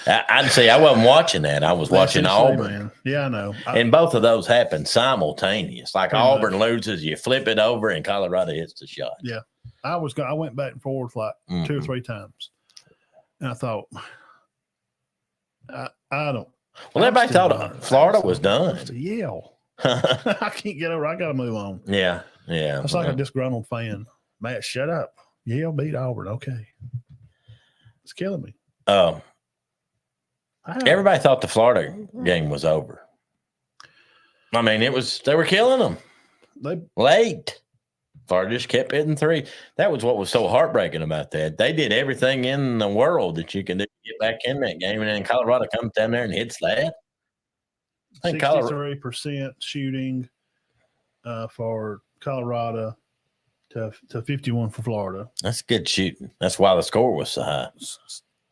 I'd say I wasn't watching that. I was watching Auburn. Man. Yeah, I know. And both of those happened simultaneous. Like Pretty Auburn much. loses, you flip it over, and Colorado hits the shot. Yeah. I went back and forth like 2 or 3 times. And I thought, I don't. Well, everybody thought Florida was done. It's a yell. I can't get over. I got to move on. Yeah. It's like a disgruntled fan. Matt, shut up. Yale beat Auburn. Okay. It's killing me. Everybody thought the Florida game was over. I mean, they were killing them late. Florida just kept hitting three. That was what was so heartbreaking about that. They did everything in the world that you can do to get back in that game, and then Colorado comes down there and hits that. I think 63% shooting for Colorado to 51 for Florida. That's good shooting. That's why the score was so high.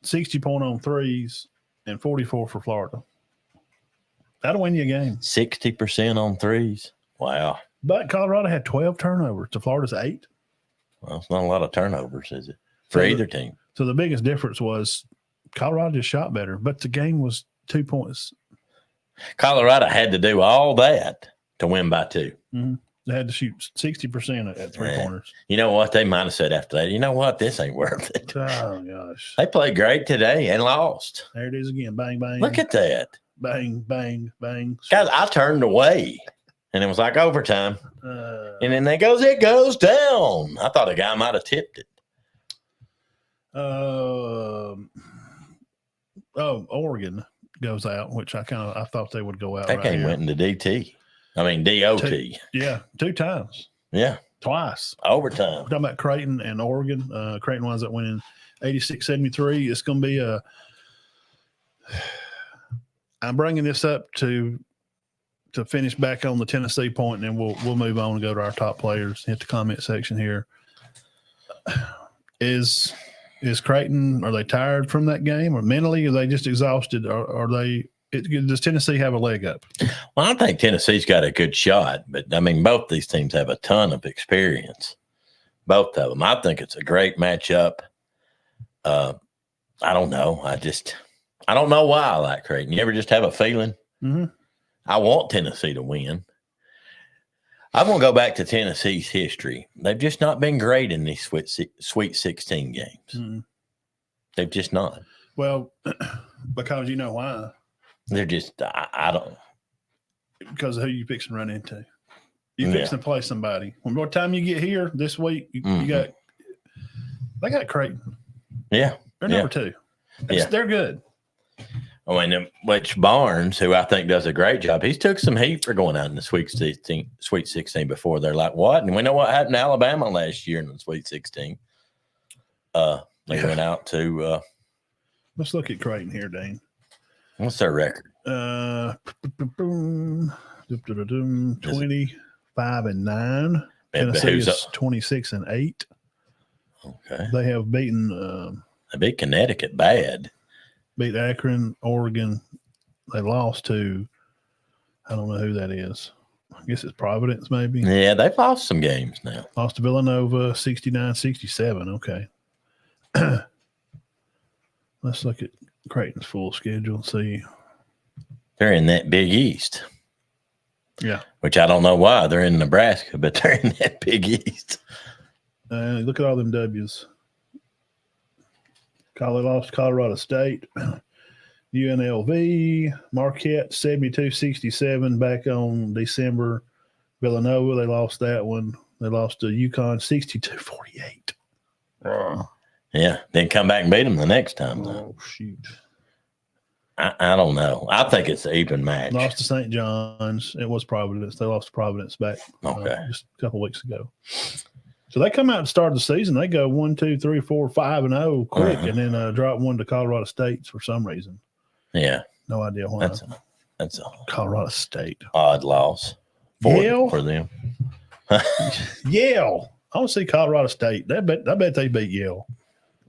60 point on threes and 44 for Florida. That'll win you a game. 60% on threes. Wow. But Colorado had 12 turnovers to Florida's 8. Well, it's not a lot of turnovers, is it? For either team. So the biggest difference was Colorado just shot better, but the game was 2 points. Colorado had to do all that to win by 2. Mm-hmm. They had to shoot 60% at 3 corners. You know what? They might have said after that, you know what? This ain't worth it. Oh, gosh. They played great today and lost. There it is again. Bang, bang. Look at that. Bang, bang, bang. Guys, I turned away, and it was like overtime. And then it goes down. I thought a guy might have tipped it. Oregon goes out, which I thought they would go out. That game went into DT. I mean, DOT. 2 times. Yeah. Twice. Overtime. We're talking about Creighton and Oregon. Creighton winds up winning 86-73. It's going to be I'm bringing this up to finish back on the Tennessee point, and then we'll move on and go to our top players. Hit the comment section here. Is Creighton, are they tired from that game, or mentally are they just exhausted? Does Tennessee have a leg up? Well, I think Tennessee's got a good shot, but I mean, both these teams have a ton of experience. Both of them. I think it's a great matchup. I don't know. I don't know why I like Creighton. You ever just have a feeling? Mm-hmm. I want Tennessee to win. I'm going to go back to Tennessee's history. They've just not been great in these Sweet 16 games. Mm-hmm. They've just not. Well, because you know why. They're just, I don't. Because of who you fixing to run into. You fixing to play somebody. One more time you get here this week, they got Creighton. Yeah. They're number 2. They're good. I mean, which Barnes, who I think does a great job, he's took some heat for going out in the Sweet 16 before. They're like, what? And we know what happened to Alabama last year in the Sweet 16. They went out to let's look at Creighton here, Dane. What's their record? 25-9. Tennessee is 26-8. Okay. They have beaten they beat Connecticut bad. Beat Akron, Oregon. They lost to, I don't know who that is. I guess it's Providence, maybe. Yeah, they've lost some games now. Lost to Villanova 69-67. Okay. Let's look at Creighton's full schedule and see. They're in that Big East. Yeah. Which I don't know why. They're in Nebraska, but they're in that Big East. Look at all them W's. Lost Colorado State. UNLV, Marquette 72-67 back on December. Villanova, they lost that one. They lost to UConn 62-48. Yeah, then come back and beat them the next time. Though. Oh, shoot. I don't know. I think it's an even match. Lost to St. John's. It was Providence. They lost to Providence back just a couple weeks ago. So they come out and start the season. They go 1, 2, 3, 4, 5-0 quick, and then drop one to Colorado State for some reason. Yeah, no idea why. That's a Colorado State odd loss for them. Yale. I want to see Colorado State. I bet they beat Yale.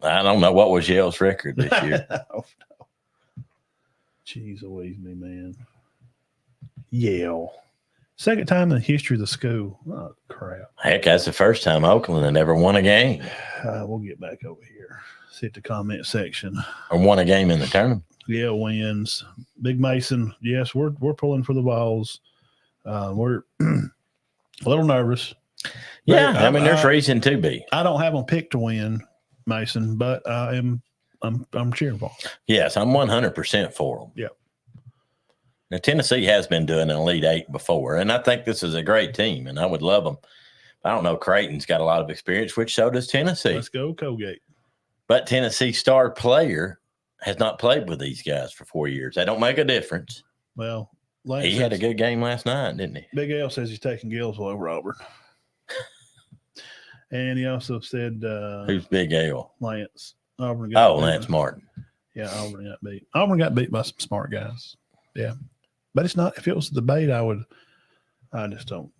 I don't know what was Yale's record this year. Oh, no. Jeez Louise me, man. Yale. Second time in the history of the school. Oh, crap. Heck, that's the first time Oakland had ever won a game. We'll get back over here. See the comment section. Or won a game in the tournament. Yale wins. Big Mason. Yes, we're pulling for the balls. We're a little nervous. Yeah, I mean, there's reason to be. I don't have them picked to win, Mason, but I'm cheering for them. Yes, I'm 100% for them. Yep. Now, Tennessee has been doing an Elite Eight before, and I think this is a great team, and I would love them. I don't know. Creighton's got a lot of experience, which so does Tennessee. Let's go, Colgate. But Tennessee's star player has not played with these guys for 4 years. They don't make a difference. Well, he had a good game last night, didn't he? Big L says he's taking Gillsville over Auburn. And he also said who's Big L? Lance. Auburn Lance Martin. Yeah, Auburn got beat. Auburn got beat by some smart guys. Yeah. But it's not, if it was a debate, I just don't.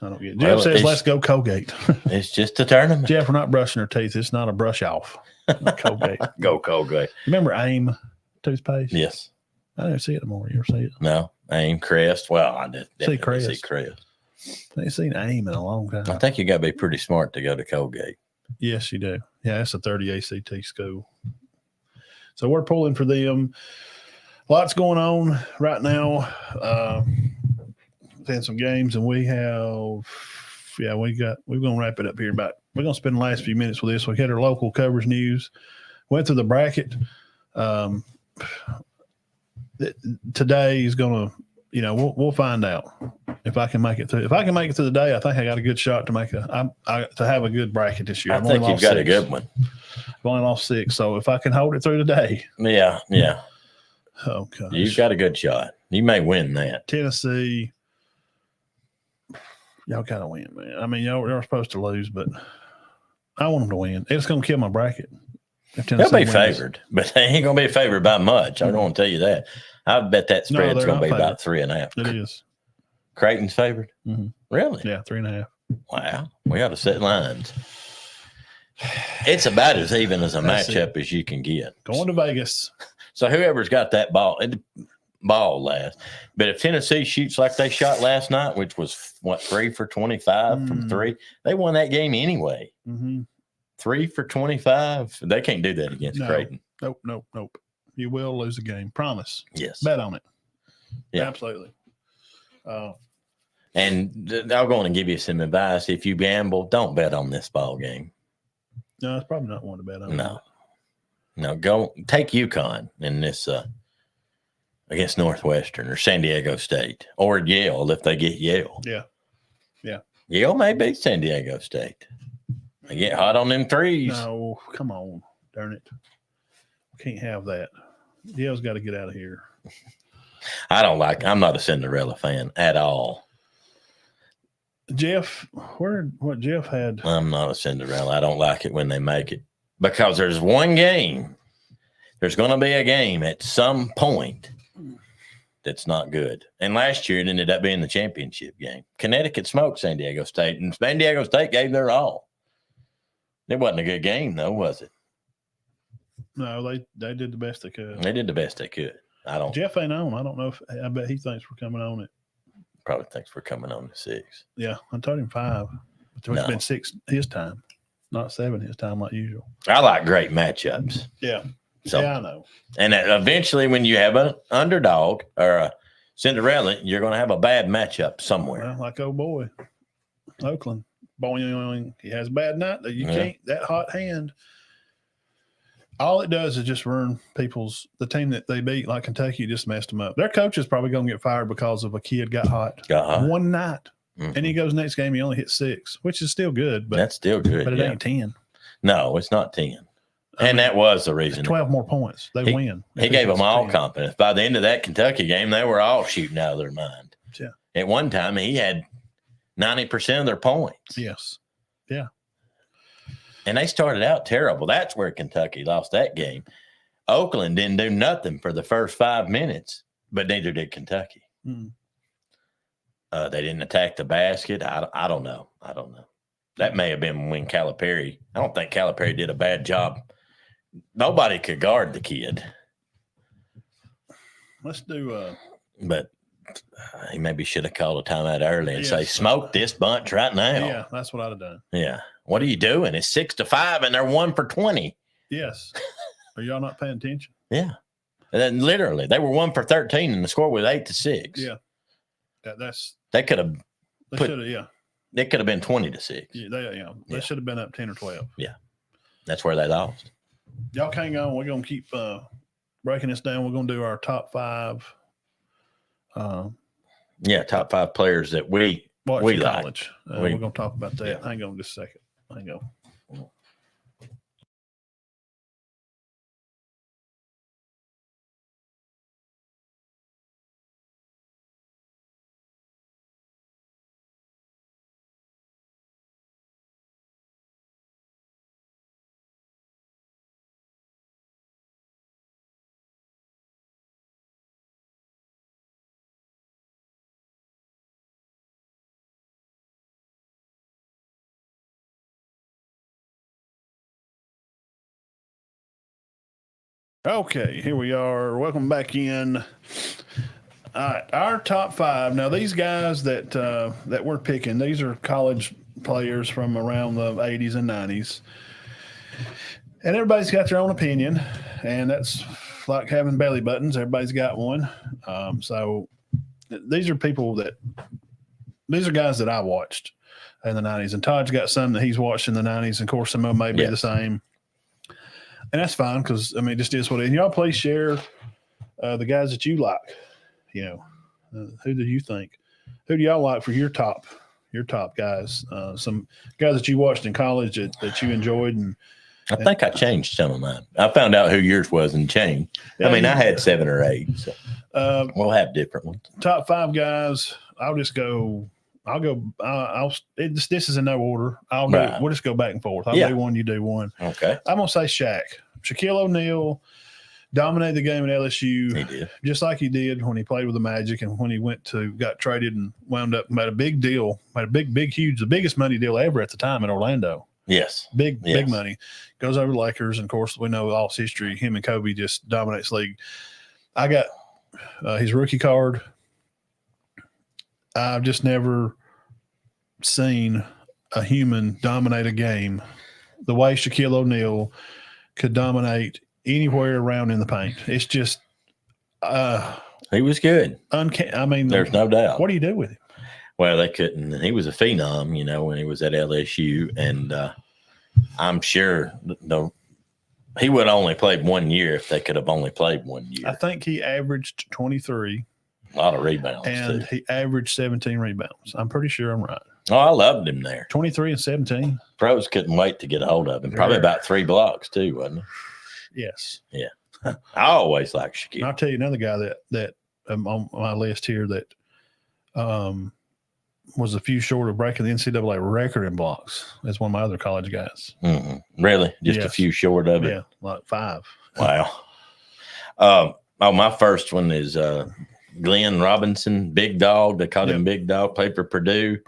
I don't get it. Jeff says, let's go Colgate. It's just a tournament. Jeff, we're not brushing our teeth. It's not a brush off. Colgate. Go Colgate. Remember AIM toothpaste? Yes. I didn't see it anymore. You ever see it? No. AIM, Crest. Well, I did see Crest. I ain't seen AIM in a long time. I think you got to be pretty smart to go to Colgate. Yes, you do. Yeah, that's a 30 ACT school. So we're pulling for them. Lots going on right now. Had some games, and we're going to wrap it up here. We're going to spend the last few minutes with this. We had our local coverage news, went through the bracket. Today is going to, we'll find out if I can make it through. If I can make it through the day, I think I got a good shot to make to have a good bracket this year. I think you've got 6. A good one. I've only lost 6, so if I can hold it through today. Yeah. Oh, gosh. You've got a good shot. You may win that. Tennessee. Y'all got to win, man. I mean, y'all are supposed to lose, but I want them to win. It's going to kill my bracket. They'll be favored, but they ain't going to be favored by much. I'm going to tell you that. I bet that spread's going to be about 3.5. It is. Creighton's favored? Mm-hmm. Really? Yeah, 3.5. Wow. We ought to set lines. It's about as even as a matchup as you can get. Going to Vegas. So whoever's got that ball last. But if Tennessee shoots like they shot last night, which was 3 for 25 from 3, they won that game anyway. Mm-hmm. 3 for 25. They can't do that against Creighton. Nope. You will lose a game. Promise. Yes. Bet on it. Yeah. Absolutely. And I'm going to give you some advice. If you gamble, don't bet on this ball game. No, it's probably not one to bet on. No, go take UConn in this against Northwestern or San Diego State or Yale if they get Yale. Yeah. Yale may beat San Diego State. They get hot on them threes. No, come on. Darn it. Can't have that. Yale's got to get out of here. I'm not a Cinderella fan at all. Jeff, what Jeff had. I'm not a Cinderella. I don't like it when they make it because there's one game. There's going to be a game at some point that's not good. And last year it ended up being the championship game. Connecticut smoked San Diego State, and San Diego State gave their all. It wasn't a good game, though, was it? No, they did the best they could. They did the best they could. Jeff ain't on. I don't know I bet he thinks we're coming on at Probably thinks we're coming on to 6. Yeah, I told him 5. But it's No. been 6 his time, not 7 his time like usual. I like great matchups. Yeah. So, Yeah, I know. and eventually, when you have an underdog or a Cinderella, you're going to have a bad matchup somewhere. Well, like old boy, Oakland. Boing, he has a bad night. You can't, that hot hand. All it does is just ruin the team that they beat, like Kentucky, just messed them up. Their coach is probably going to get fired because of a kid got hot one night. Mm-hmm. And he goes next game, he only hit 6, which is still good. But that's still good. But it ain't 10. No, it's not 10. That was the reason. 12 more points. They win. He gave them all confidence. By the end of that Kentucky game, they were all shooting out of their mind. Yeah. At one time, he had 90% of their points. Yes. Yeah. And they started out terrible. That's where Kentucky lost that game. Oakland didn't do nothing for the first 5 minutes, but neither did Kentucky. Mm. They didn't attack the basket. I don't know. That may have been when Calipari. I don't think Calipari did a bad job. Nobody could guard the kid. Let's do but he maybe should have called a timeout early and say, smoke this bunch right now. Yeah, that's what I'd have done. Yeah. What are you doing? It's 6-5 and they're 1 for 20. Yes. Are y'all not paying attention? Yeah. And then literally they were 1 for 13 and the score was 8-6. Yeah. They could have it could have been 20-6. Yeah, they should have been up 10 or 12. Yeah. That's where they lost. Y'all hang on. We're gonna keep breaking this down. We're gonna do our top 5. Top 5 players that we like. college. We're gonna talk about that. Yeah. Hang on just a second. Hang on. Okay, here we are. Welcome back in. All right, our top 5. Now, these guys that we're picking, these are college players from around the 80s and 90s. And everybody's got their own opinion, and that's like having belly buttons. Everybody's got one. So these are guys that I watched in the 90s. And Todd's got some that he's watched in the 90s. And of course, some of them may be the same. And that's fine because, I mean, it just is what it is. And y'all please share the guys that you like. Who do you think? Who do y'all like for your top guys? Some guys that you watched in college that you enjoyed. And I think I changed some of mine. I found out who yours was and changed. Yeah, I had 7 or 8. So we'll have different ones. Top 5 guys. This is in no order. We'll just go back and forth. I'll do one, you do one. Okay. I'm going to say Shaq. Shaquille O'Neal dominated the game at LSU. He did. Just like he did when he played with the Magic and when he got traded and wound up, made a big deal, huge, the biggest money deal ever at the time in Orlando. Yes. Big money. Goes over the Lakers. And of course, we know all his history. Him and Kobe just dominates the league. I got his rookie card. I've just never seen a human dominate a game the way Shaquille O'Neal could dominate anywhere around in the paint. It's just he was good. There's no doubt. What do you do with him? Well, they couldn't. He was a phenom, when he was at LSU, and I'm sure he would have only played 1 year if they could have only played 1 year. I think he averaged 23. A lot of rebounds, and he averaged 17 rebounds. I'm pretty sure I'm right. Oh, I loved him there. 23 and 17. Pros couldn't wait to get a hold of him. Probably about 3 blocks too, wasn't it? Yes. Yeah. I always liked Shaquille. And I'll tell you another guy that on my list here that was a few short of breaking the NCAA record in blocks. That's one of my other college guys. Mm-hmm. Really? Just a few short of it? Yeah, like 5. Wow. My first one is Glenn Robinson, big dog. They called him Big Dog, played for Purdue.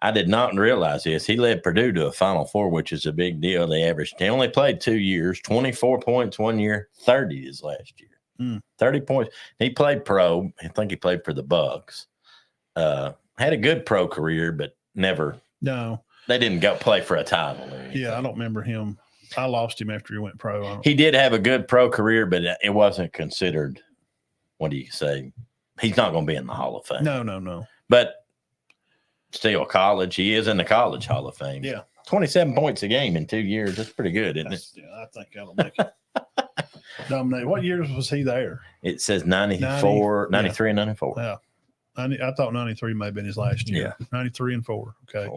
I did not realize this. He led Purdue to a Final Four, which is a big deal. He only played 2 years, 24 points 1 year, 30 his last year. 30 points. He played pro. I think he played for the Bucks. had a good pro career, but never. No. They didn't go play for a title. Or anything. Yeah, I don't remember him. I lost him after he went pro. He did have a good pro career, but it wasn't considered. What do you say? He's not going to be in the Hall of Fame. No. But still, college. He is in the College Hall of Fame. Yeah. 27 points a game in 2 years. That's pretty good, isn't it? Yeah, I think that'll make it. Dominate. What years was he there? It says 94, 93 and 94. Yeah. I thought 93 may have been his last year. Yeah. 93 and 4. Okay.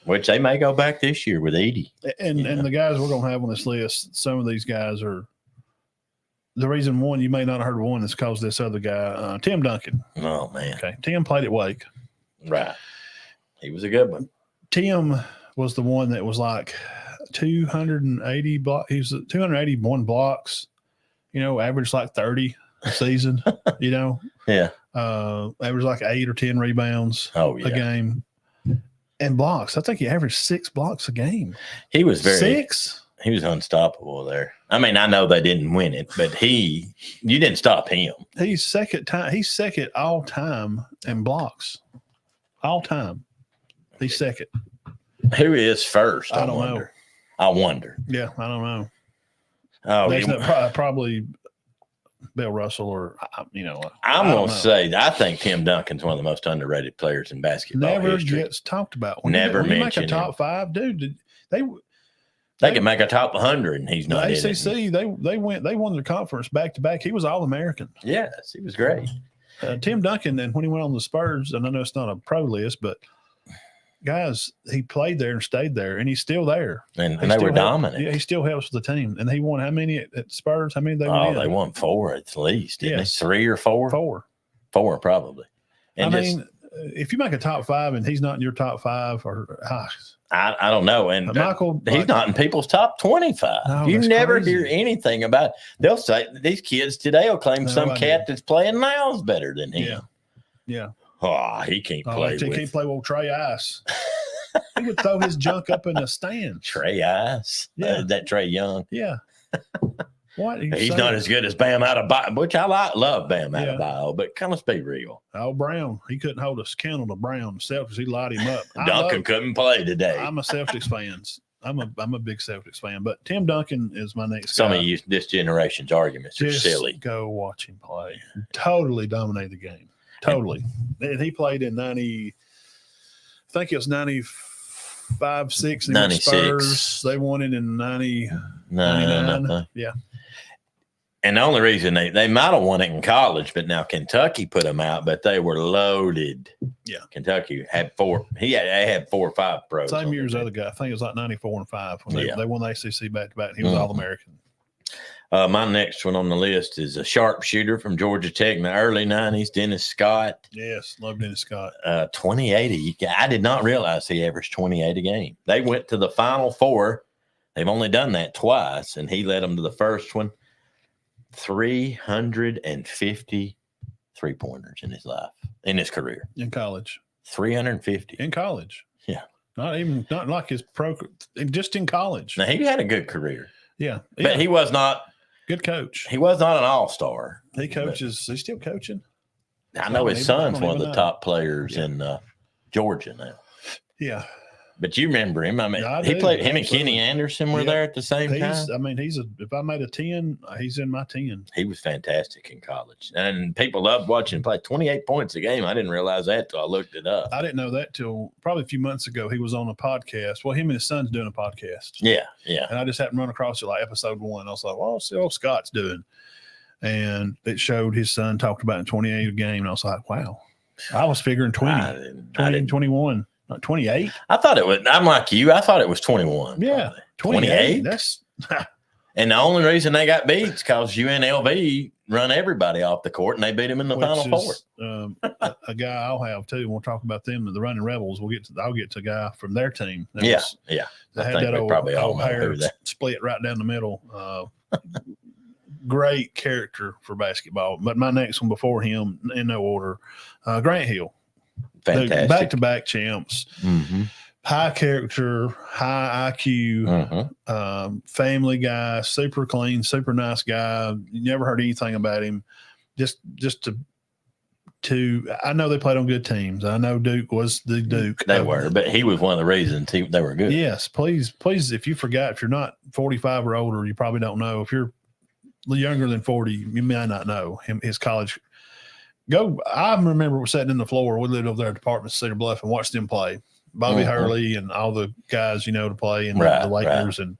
Which they may go back this year with Edey. And the guys we're going to have on this list, some of these guys are the reason one you may not have heard of one is because this other guy, Tim Duncan. Oh, man. Okay. Tim played at Wake. Right. He was a good one. Tim was the one that was like 280 block. He was 281 blocks, averaged like 30 a season, Yeah. Averaged like 8 or 10 rebounds a game. And blocks. I think he averaged 6 blocks a game. He was 6? He was unstoppable there. I mean, I know they didn't win it, but you didn't stop him. He's second all time in blocks. All time. He's second. Who is first? I don't know. I wonder. Yeah, I don't know. Oh, that's probably Bill Russell or, I'm going to say, I think Tim Duncan's one of the most underrated players in basketball Never history. gets talked about. When you make a top 5, dude, they can make a top 100 and he's not the ACC, they won their conference back-to-back. He was All-American. Yes, he was great. Tim Duncan, and when he went on the Spurs, and I know it's not a pro list, but guys, he played there and stayed there, and he's still there. And they were dominant. Yeah, he still helps the team. And he won how many at Spurs? How many they won? They won 4 at least. Didn't they? 3 or 4? 4. 4 probably. And if you make a top 5 and he's not in your top 5, or I don't know. And he's not in people's top 25. No, you never crazy. hear anything about. They'll say these kids today will claim some cat that's playing now is better than him. Yeah. Oh, he can't play. He can't play with Trey Ice. He would throw his junk up in the stands. Trey Ice. Yeah. That Trey Young. Yeah. What? He's not as good as Bam Adebayo, which I love Bam Adebayo, but come let's be real. Oh, Brown. He couldn't hold a candle to Brown. The Celtics, he light him up. Duncan couldn't play today. I'm a Celtics fan. I'm a big Celtics fan, but Tim Duncan is my next Some guy. of you, this generation's arguments are silly. Go watch him play. Totally dominate the game. Totally. And he played in 90, I think it was 95, 6. 96. Spurs. They won it in 90, 99. No. Yeah. And the only reason they might have won it in college, but now Kentucky put them out, but they were loaded. Yeah. Kentucky had 4. They had 4 or 5 pros. Same year as the other guy. I think it was like 94 and 5 when they won the ACC back-to-back. He was All-American. My next one on the list is a sharpshooter from Georgia Tech in the early 90s, Dennis Scott. Yes, love Dennis Scott. 28. I did not realize he averaged 28 a game. They went to the Final Four. They've only done that twice, and he led them to the first one. 350 3-pointers in his career. In college. 350. In college. Yeah. Not like his pro, just in college. Now, he had a good career. Yeah. But he was not. Good coach. He was not an all-star. He coaches. He's still coaching. I know his son's one of the top players in Georgia now. Yeah. But you remember him. I mean, he played. Him and Kenny Anderson were there at the same time. I mean, if I made a 10, he's in my 10. He was fantastic in college, and people loved watching him play. 28 points a game. I didn't realize that till I looked it up. I didn't know that till probably a few months ago. He was on a podcast. Well, him and his son's doing a podcast. Yeah. And I just happened to run across it like episode 1. I was like, well, I'll see what Scott's doing. And it showed his son talked about in 28 a game. And I was like, wow. I was figuring 20 and 21. Not 28. I thought it was. I'm like you. I thought it was 21. Yeah, 28. That's. And the only reason they got beat is because UNLV run everybody off the court, and they beat them in the Final Four. A guy I'll have too. We'll talk about them. The Running Rebels. I'll get to a guy from their team. That They had that old hair split right down the middle. Great character for basketball. But my next one before him, in no order, Grant Hill. Fantastic. Back-to-back champs. Mm-hmm. High character, high IQ, family guy, super clean, super nice guy. You never heard anything about him. Just to I know they played on good teams. I know Duke was the Duke. They were, but he was one of the reasons they were good. Yes, please. If you forgot, if you're not 45 or older, you probably don't know. If you're younger than 40, you may not know his college. I remember sitting in the floor. We lived over there at Department of Cedar Bluff and watched them play. Bobby Hurley and all the guys, to play, and the Lakers, and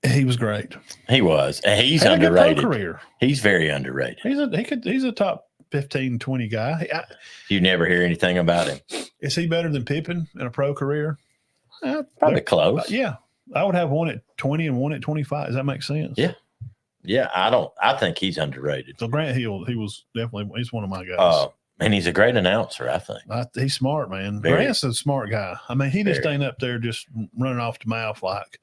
he was great. He was. And he's Had underrated. A good pro career. He's very underrated. He's a top 15, 20 guy. You never hear anything about him. Is he better than Pippen in a pro career? Probably close. Yeah. I would have one at 20 and one at 25. Does that make sense? Yeah. Yeah. I think he's underrated. So Grant Hill, he's one of my guys. And he's a great announcer, I think. He's smart, man. Very. Grant's a smart guy. I mean, he just ain't up there just running off the mouth like,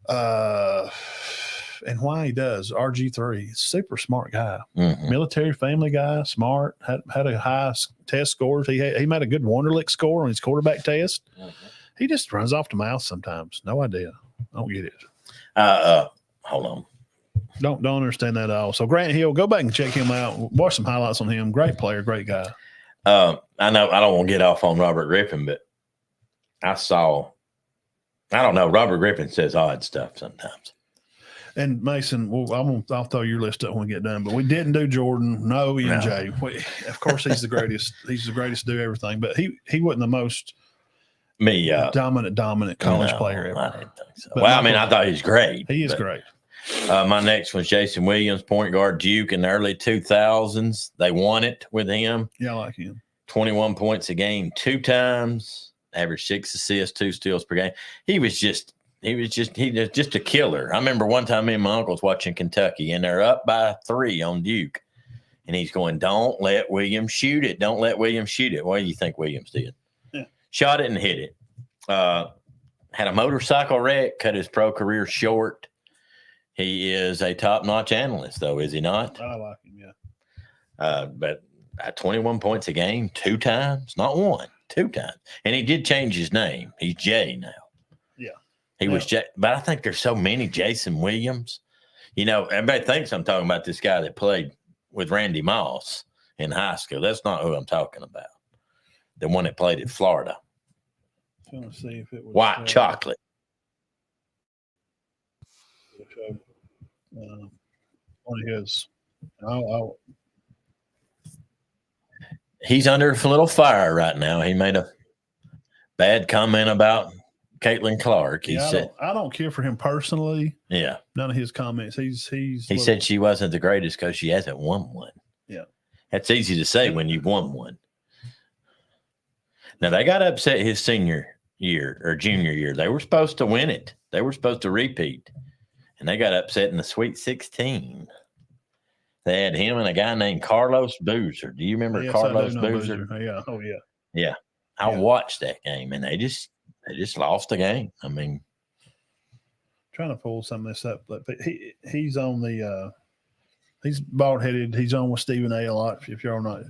and why he does. RG3, super smart guy, military family guy, smart, had a high test scores. He made a good Wonderlic score on his quarterback test. He just runs off the mouth sometimes. No idea. I don't get it. Hold on. Don't understand that at all. So Grant Hill, go back and check him out. Watch some highlights on him. Great player, great guy. I know I don't want to get off on Robert Griffin, but I don't know. Robert Griffin says odd stuff sometimes. And Mason, I'll throw your list up when we get done. But we didn't do Jordan. No, EJ. Of course, he's the greatest. He's the greatest to do everything. But he wasn't the most dominant college player ever. I didn't think so. I thought he was great. He is great. My next was Jason Williams, point guard, Duke in the early 2000s. They won it with him. Yeah, I like him. 21 points a game 2 times, averaged 6 assists, 2 steals per game. He was just a killer. I remember one time me and my uncle was watching Kentucky, and they're up by 3 on Duke. And he's going, don't let Williams shoot it. Don't let Williams shoot it. What do you think Williams did? Yeah. Shot it and hit it. Had a motorcycle wreck, cut his pro career short. He is a top-notch analyst, though, is he not? I like him, yeah. But 21 points a game 2 times, not 1, 2 times. And he did change his name. He's Jay now. Yeah. He was Jay. But I think there's so many Jason Williams. Everybody thinks I'm talking about this guy that played with Randy Moss in high school. That's not who I'm talking about. The one that played at Florida. Trying to see if it was White chocolate. One of his. He's under a little fire right now. He made a bad comment about Caitlin Clark. He said, I don't care for him personally. Yeah. None of his comments. He said she wasn't the greatest because she hasn't won one. Yeah. That's easy to say when you've won one. Now, they got upset his senior year or junior year. They were supposed to win it. They were supposed to repeat. And they got upset in the Sweet 16. They had him and a guy named Carlos Boozer. Do you remember Carlos Boozer? Yeah. Oh, yeah. Yeah. I watched that game, and they just lost the game. I mean, trying to pull some of this up, but he's on the he's bald headed. He's on with Stephen A. lot. If y'all not,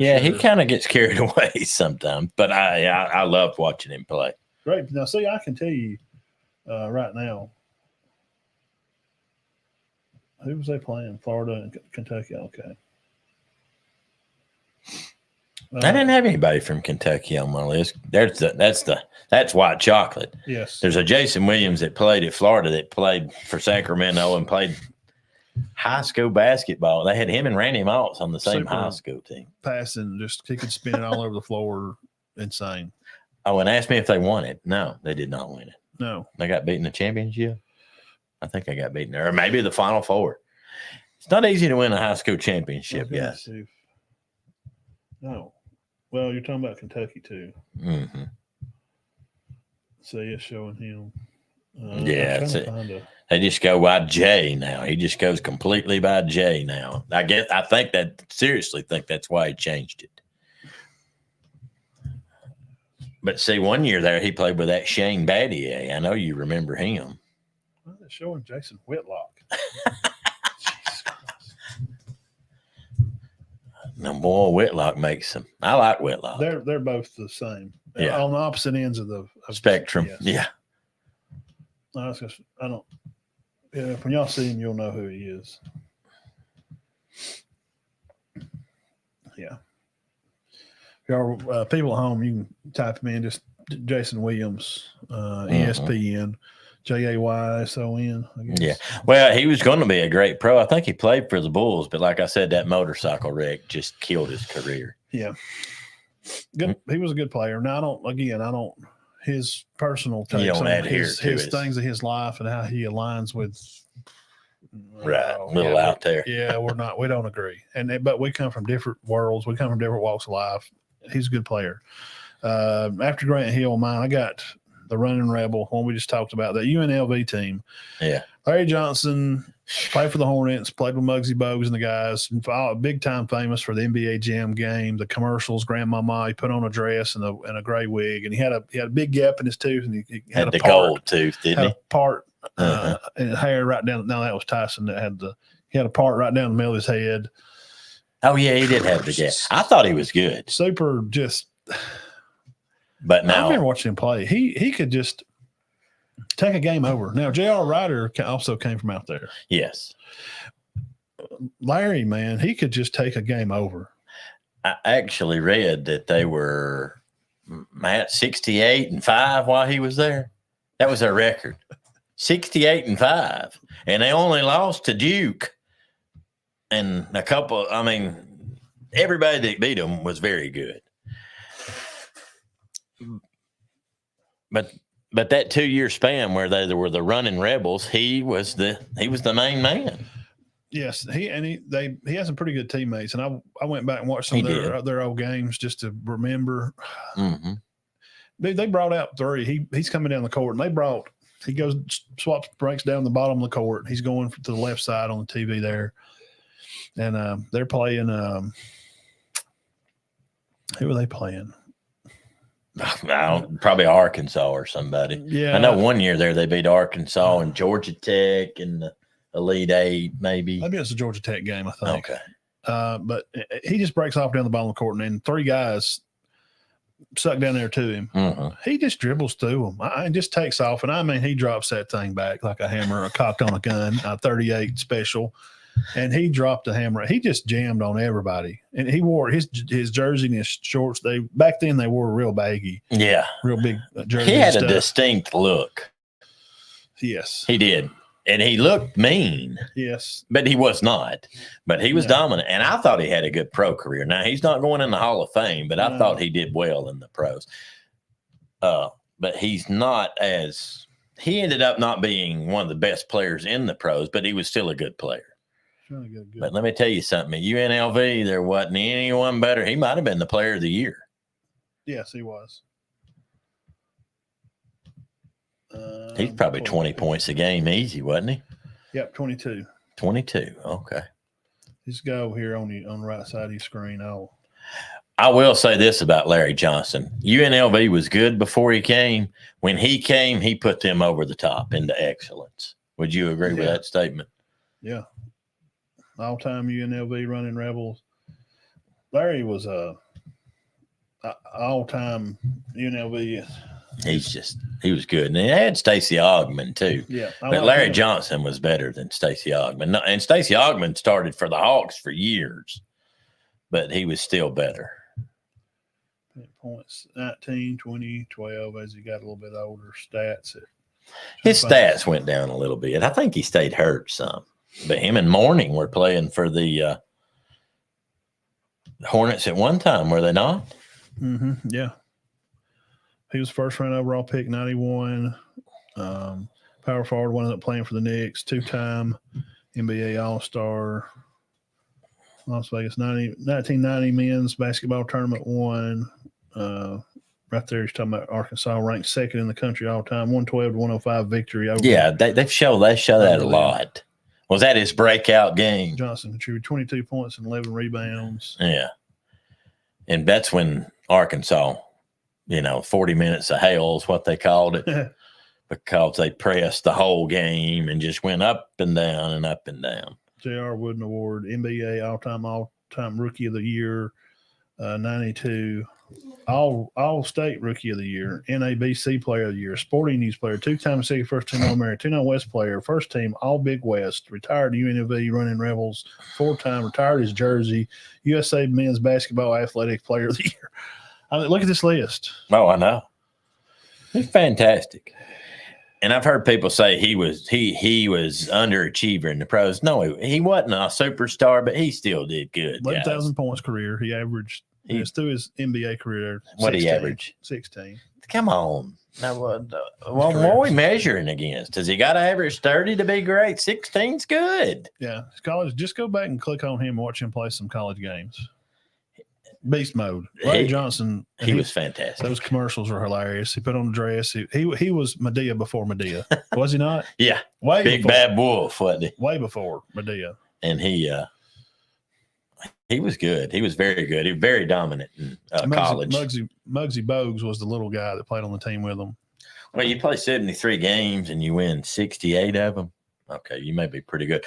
yeah, sure. he kind of gets carried away sometimes. But I loved watching him play. Great. Now, see, I can tell you right now. Who was they playing? Florida and Kentucky. Okay. I didn't have anybody from Kentucky on my list. That's white chocolate. Yes. There's a Jason Williams that played at Florida that played for Sacramento and played high school basketball. They had him and Randy Moss on the same high school team. Passing, just kicking, spinning all over the floor. Insane. Oh, and asked me if they won it. No, they did not win it. No. They got beaten in the championship. I think they got beaten there, or maybe the Final Four. It's not easy to win a high school championship, guys. No. Well, you're talking about Kentucky, too. Mm-hmm. See, it's showing him. They just go by Jay now. He just goes completely by Jay now. Seriously think that's why he changed it. But see, one year there, he played with that Shane Battier. I know you remember him. Well, it's showing Jason Whitlock. No, boy, Whitlock makes them. I like Whitlock. They're both the same. Yeah. On the opposite ends of the spectrum. Yes. Yeah. No, I don't. Yeah, when y'all see him, you'll know who he is. Yeah. If y'all, people at home, you can type him in, just Jason Williams, ESPN, JAYSON, I guess. Yeah. Well, he was going to be a great pro. I think he played for the Bulls, but like I said, that motorcycle wreck just killed his career. Yeah. Good. He was a good player. Now, I don't, his personal takes on his things of his life and how he aligns with. Right. A little out there. Yeah. We don't agree. But we come from different worlds. We come from different walks of life. He's a good player. After Grant Hill, mine, I got the running rebel, one we just talked about, that UNLV team. Yeah. Larry Johnson played for the Hornets, played with Muggsy Bogues and the guys. Big time famous for the NBA Jam game, the commercials. Grandmama, he put on a dress and a gray wig, and he had a big gap in his tooth, and he had the gold tooth, didn't he? A part and hair right down. No, that was Tyson that he had a part right down the middle of his head. Oh yeah, he did have the gap. I thought he was good. Super, just. But now I remember watching him play. He could just take a game over. Now, J.R. Ryder also came from out there. Yes. Larry, man, he could just take a game over. I actually read that they were at 68-5 while he was there. That was their record. 68-5. And they only lost to Duke. And everybody that beat them was very good. But that 2-year span where they were the running rebels, he was the main man. Yes, he has some pretty good teammates, and I went back and watched some of their old games just to remember. Mm-hmm. They brought out three. He's coming down the court, and he goes breaks down the bottom of the court. He's going to the left side on the TV there, and they're playing. Who are they playing? Probably Arkansas or somebody. Yeah, I know one year there they beat Arkansas and Georgia Tech in the Elite Eight, maybe. Maybe it's a Georgia Tech game, I think. Okay. But he just breaks off down the bottom of the court, and three guys suck down there to him. Mm-hmm. He just dribbles through them. And just takes off, and he drops that thing back like a hammer, cocked on a gun, a 38 special. And he dropped the hammer. He just jammed on everybody. And he wore his jersey and his shorts. Back then they wore real baggy. Yeah. Real big jersey. He had a distinct look. Yes. He did. And he looked mean. Yes. But he was not. But he was dominant. And I thought he had a good pro career. Now, he's not going in the Hall of Fame, but I thought he did well in the pros. But he's not he ended up not being one of the best players in the pros, but he was still a good player. Good. But let me tell you something. At UNLV, there wasn't anyone better. He might have been the player of the year. Yes, he was. He's probably 20 points a game easy, wasn't he? Yep, 22. 22. Okay. Just go here on the right side of your screen. I will say this about Larry Johnson. UNLV was good before he came. When he came, he put them over the top into excellence. Would you agree with that statement? Yeah. All-time UNLV running rebels. Larry was a all-time UNLV. He was good. And they had Stacey Augmon too. Yeah. But Larry Johnson was better than Stacey Augmon. And Stacey Augmon started for the Hawks for years, but he was still better. Points 19, 20, 12 as he got a little bit older. Stats. His stats went down a little bit. I think he stayed hurt some. But him and Mourning were playing for the Hornets at one time, were they not? Mm-hmm. Yeah. He was first round overall pick, 91. Power forward, wound up playing for the Knicks, 2-time NBA All-Star. Las Vegas 1990 men's basketball tournament won. Right there, he's talking about Arkansas ranked second in the country all time, 112-105 victory over. Yeah, they show that a lot. Was that his breakout game? Johnson contributed 22 points and 11 rebounds. Yeah. And that's when Arkansas, 40 minutes of hell is what they called it, because they pressed the whole game and just went up and down and up and down. J.R. Wooden Award, NBA all-time Rookie of the Year, 92. All state rookie of the year, NABC player of the year, Sporting News player, 2-time City first team All American, 2-time West player, first team All Big West, retired UNLV running Rebels, 4-time retired his jersey, USA men's basketball athletic player of the year. I mean, look at this list. Oh, I know. He's fantastic. And I've heard people say he was underachiever in the pros. No, he wasn't a superstar, but he still did good. 11,000 points career. He averaged through his NBA career. What did he average? 16. Come on. Now, what are we measuring against? Does he got to average 30 to be great? 16's good. Yeah. College. Just go back and click on him and watch him play some college games. Beast mode. Larry Johnson. He was fantastic. Those commercials were hilarious. He put on a dress. He was Medea before Medea. Was he not? Yeah. Way Big before. bad wolf, wasn't he? Way before Medea. And he was good. He was very good. He was very dominant in college. Muggsy Bogues was the little guy that played on the team with him. Well, you play 73 games and you win 68 of them. Okay, you may be pretty good.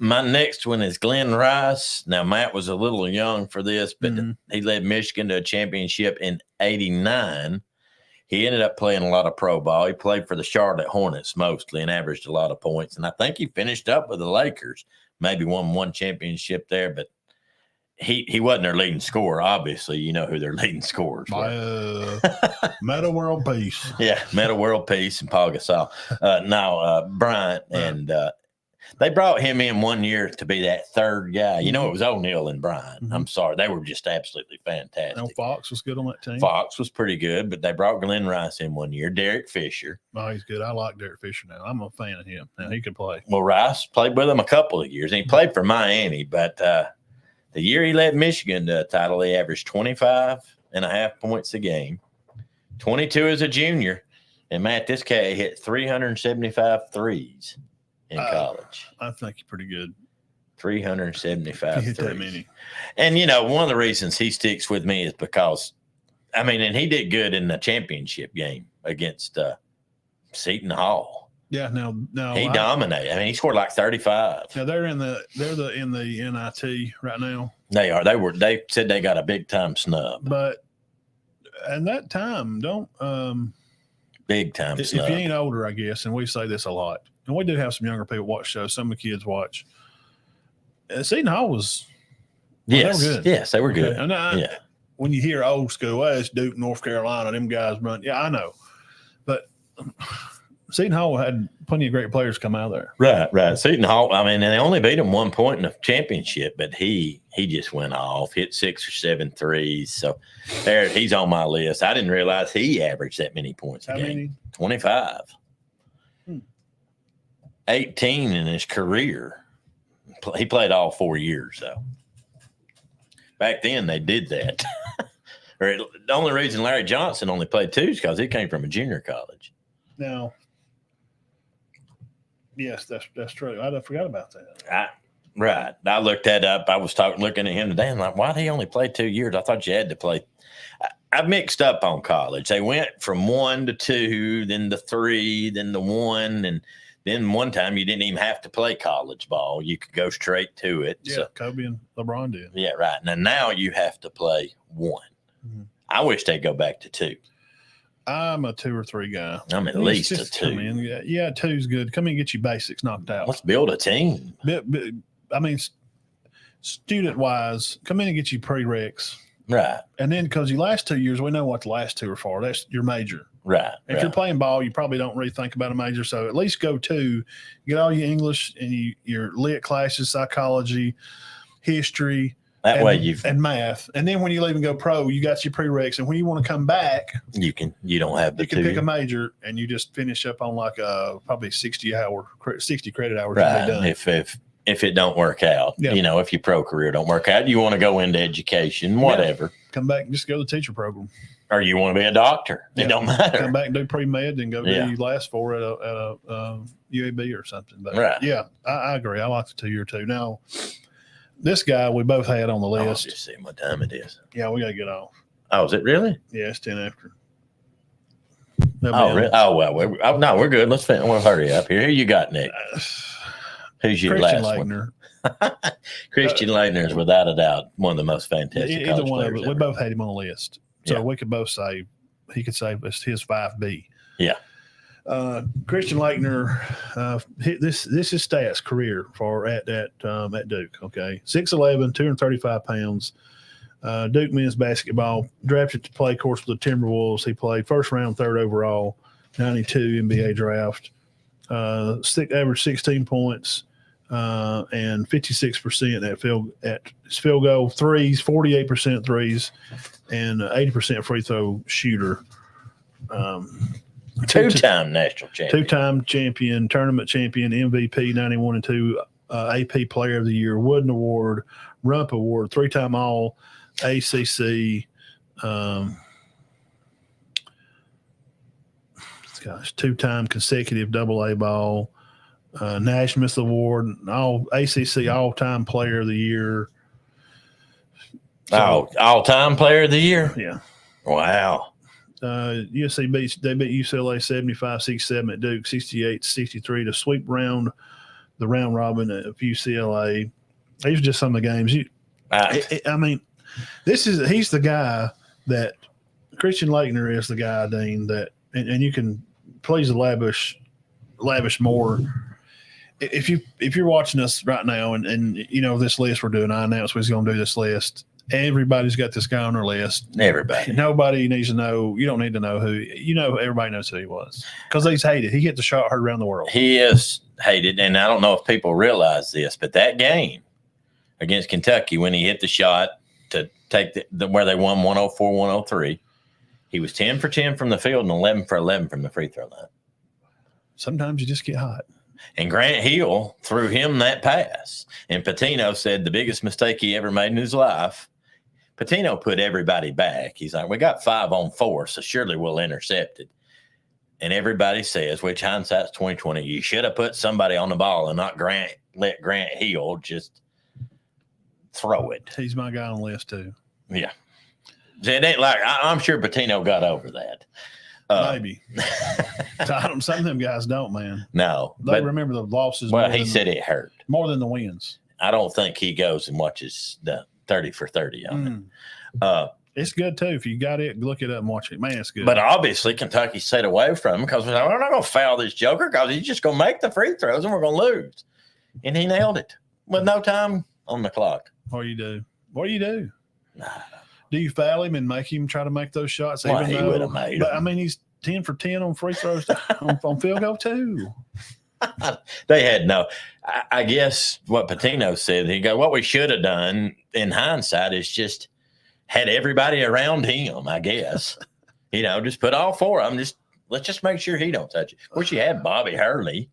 My next one is Glenn Rice. Now, Matt was a little young for this, but he led Michigan to a championship in '89. He ended up playing a lot of pro ball. He played for the Charlotte Hornets mostly and averaged a lot of points. And I think he finished up with the Lakers, maybe won one championship there, but he wasn't their leading scorer. Obviously, you know who their leading scorers were. Meta World Peace. Yeah, Meta World Peace and Paul Gasol. Now, Bryant, and they brought him in one year to be that third guy. You know, it was O'Neal and Bryant. I'm sorry. They were just absolutely fantastic. No, Fox was good on that team. Fox was pretty good, but they brought Glenn Rice in one year. Derek Fisher. Oh, he's good. I like Derek Fisher now. I'm a fan of him. Now, he could play. Well, Rice played with him a couple of years, and he played for Miami, but the year he led Michigan to a title, he averaged 25.5 points a game, 22 as a junior. And, Matt, this cat hit 375 threes in college. I think he's pretty good. 375 He hit threes. that many. And, you know, one of the reasons he sticks with me is because, I mean, and he did good in the championship game against Seton Hall. Yeah, now He dominated. I mean, he scored like 35. Now they're in the NIT right now. They are. They said they got a big time snub. But at that time, don't Big time if snub. you ain't older, I guess, and we say this a lot, and we do have some younger people watch shows. Some of the kids watch. Seton Hall was Yes, they were good. yes, they were good. Okay. And Yeah, when you hear old school, it's Duke, North Carolina, them guys run. Yeah, I know, but Seton Hall had plenty of great players come out of there. right. Seton Hall. I mean, and they only beat him 1 point in the championship, but he just went off, hit 6 or 7 threes. So there, he's on my list. I didn't realize he averaged that many points a How game. many? 25. 18 in his career. He played all 4 years, though. Back then, they did that. The only reason Larry Johnson only played 2 is because he came from a junior college. Now, yes, that's true. I forgot about that. Right. I looked that up. I was looking at him today. I'm like, why did he only play 2 years? I thought you had to play. I mixed up on college. They went from 1 to 2, then to 3, then to 1. And then one time you didn't even have to play college ball. You could go straight to it. Yeah, So, Kobe and LeBron did. yeah, right. Now you have to play 1. Mm-hmm. I wish they'd go back to 2. I'm a 2 or 3 guy. I'm at It's least a just come 2. in. Yeah, 2's good. Come in and get your basics knocked out. Let's build a team. I mean, student wise, come in and get your prereqs. Right. And then because your last 2 years, we know what the last 2 are for. That's your major. Right. If right. you're playing ball, you probably don't really think about a major. So at least go 2, get all your English and your lit classes, psychology, history, That way and math. And then when you leave and go pro, you got your prereqs. And when you want to come back, you don't have the you can 2. pick a major and you just finish up on like probably 60 credit hours. Right. Done. If it don't work out, Yeah. if your pro career don't work out, you want to go into education, whatever, Come back and just go to the teacher program. or you want to be a doctor. Yeah. It don't matter. Come back and do pre-med and go Yeah. do your last 4 at a UAB or something. But Right. yeah, I agree. I like the 2-year too. Now, this guy we both had on the I'll list. just see what time it is. Yeah, we got to get off. Oh, is it really? Yeah, it's 10 after. Oh, really? Oh, well, no, we're good. We'll hurry up here. Who you got next? Who's your Christian last Laettner. one? Christian Laettner is without a doubt one of the most fantastic Either college one of players us. We ever. both had him on the list. So Yeah. we could both say he could say it's his 5B. Yeah. Christian Laettner, this is stats career for at Duke. Okay, 6'11", 235 pounds. Duke men's basketball, drafted to play, of course, with the Timberwolves. He played first round, third overall, 92 NBA draft. Averaged 16 points and 56% at his field goal, threes, 48% threes, and 80% free throw shooter. Two-time national champion. Two-time champion, tournament champion, MVP, 91 and 2, AP Player of the Year, Wooden Award, Rump Award, three-time All ACC. Two-time consecutive AA ball, Naismith Award, all ACC All-Time Player of the Year. All-time player of the year? Yeah. Wow. USC beat UCLA 75-67 at Duke, 68-63 to sweep the round robin of UCLA. These are just some of the games. I mean, he's the guy that Christian Laettner is the guy, Dean, that and you can please lavish more. If you're watching us right now and you know this list we're doing, I announced we was going to do this list. Everybody's got this guy on their list. Everybody. Nobody needs to know. You don't need to know who. You know, everybody knows who he was because he's hated. He hit the shot heard around the world. He is hated, and I don't know if people realize this, but that game against Kentucky, when he hit the shot to take where they won 104-103, he was 10 for 10 from the field and 11 for 11 from the free throw line. Sometimes you just get hot. And Grant Hill threw him that pass. And Patino said the biggest mistake he ever made in his life. Patino put everybody back. He's like, we got 5 on 4, so surely we'll intercept it. And everybody says, which hindsight's 2020, you should have put somebody on the ball and not let Grant Hill just throw it. He's my guy on the list too. Yeah. It ain't like I'm sure Patino got over that. Maybe. Some of them guys don't, man. No. They remember the losses. Well, he said it hurt. More than the wins. I don't think he goes and watches the 30 for 30 on it. It's good too. If you got it, look it up and watch it. Man, it's good. But obviously, Kentucky stayed away from him because we're not going to foul this joker because he's just going to make the free throws and we're going to lose. And he nailed it with no time on the clock. What do you do? What do you do? Nah. Do you foul him and make him try to make those shots? Well, he would have made them. I mean, he's 10 for 10 on free throws on field goal too. They had no. I guess what Patino said, what we should have done in hindsight is just had everybody around him, I guess. Just put all 4 of them. Let's just make sure he don't touch it. Of course, you had Bobby Hurley,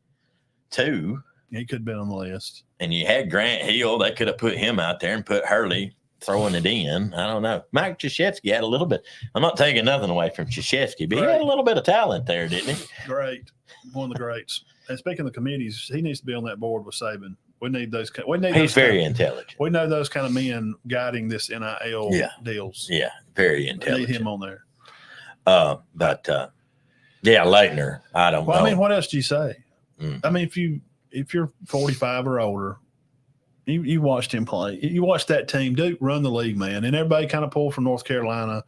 too. He could have been on the list. And you had Grant Hill. They could have put him out there and put Hurley throwing it in. I don't know. Mike Krzyzewski had a little bit. I'm not taking nothing away from Krzyzewski, but he had a little bit of talent there, didn't he? Great. One of the greats. And speaking of the committees, he needs to be on that board with Saban. We need those. He's very intelligent. We know those kind of men guiding this NIL deals. Yeah, very We intelligent. need him on there. Laettner, I don't know. I mean, what else do you say? Mm. I mean, if you're 45 or older, you watched him play. You watched that team, Duke, run the league, man. And everybody kind of pulled from North Carolina.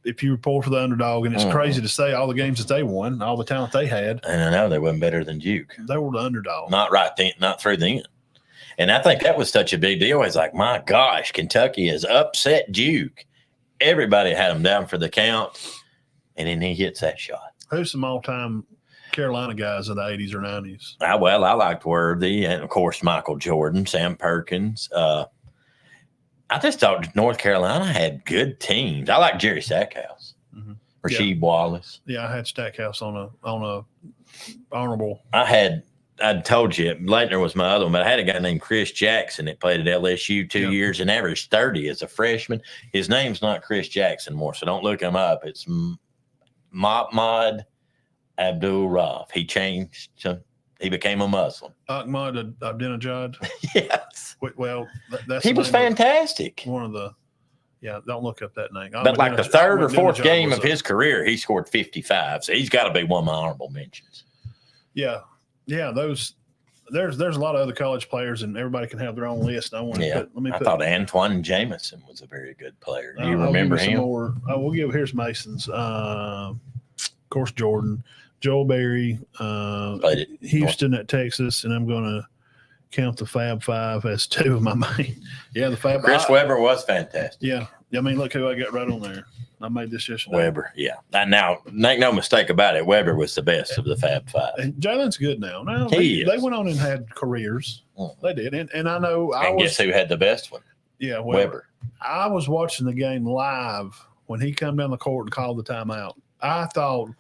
If you were pulled for the underdog, and it's crazy to say all the games that they won, all the talent they had. And I know they wasn't better than Duke. They were the underdog. Not through the end. And I think that was such a big deal. It's like, my gosh, Kentucky has upset Duke. Everybody had them down for the count, and then he hits that shot. Who's some all-time Carolina guys of the 80s or 90s? I liked Worthy, and, of course, Michael Jordan, Sam Perkins. I just thought North Carolina had good teams. I like Jerry Stackhouse, Rasheed Wallace. Yeah, I had Stackhouse on a honorable. I told you Laettner was my other one, but I had a guy named Chris Jackson that played at LSU 2 years and averaged 30 as a freshman. His name's not Chris Jackson more, so don't look him up. It's Mahmoud Abdul-Rauf. He changed. He became a Muslim. Ahmad Ahmadinejad. Yes. Well, that's he was fantastic. One of the, don't look up that name. But like the third or fourth game of his career, he scored 55. So he's got to be one of my honorable mentions. Yeah. Yeah. there's a lot of other college players, and everybody can have their own list. I want to Yeah, I thought Antoine Jameson was a very good player. Do you remember him? More. We'll give here's Mason's. Of course, Jordan, Joel Berry, Houston at Texas, and I'm going to count the Fab Five as two of my main. Yeah, the Fab. Chris Webber was fantastic. Yeah, I mean, look who I got right on there. I made this yesterday. Webber, yeah. Now, make no mistake about it, Webber was the best of the Fab Five. And Jalen's good now. Now they went on and had careers. They did, and I know. Guess who had the best one? Yeah, Webber. I was watching the game live when he come down the court and called the timeout. I thought.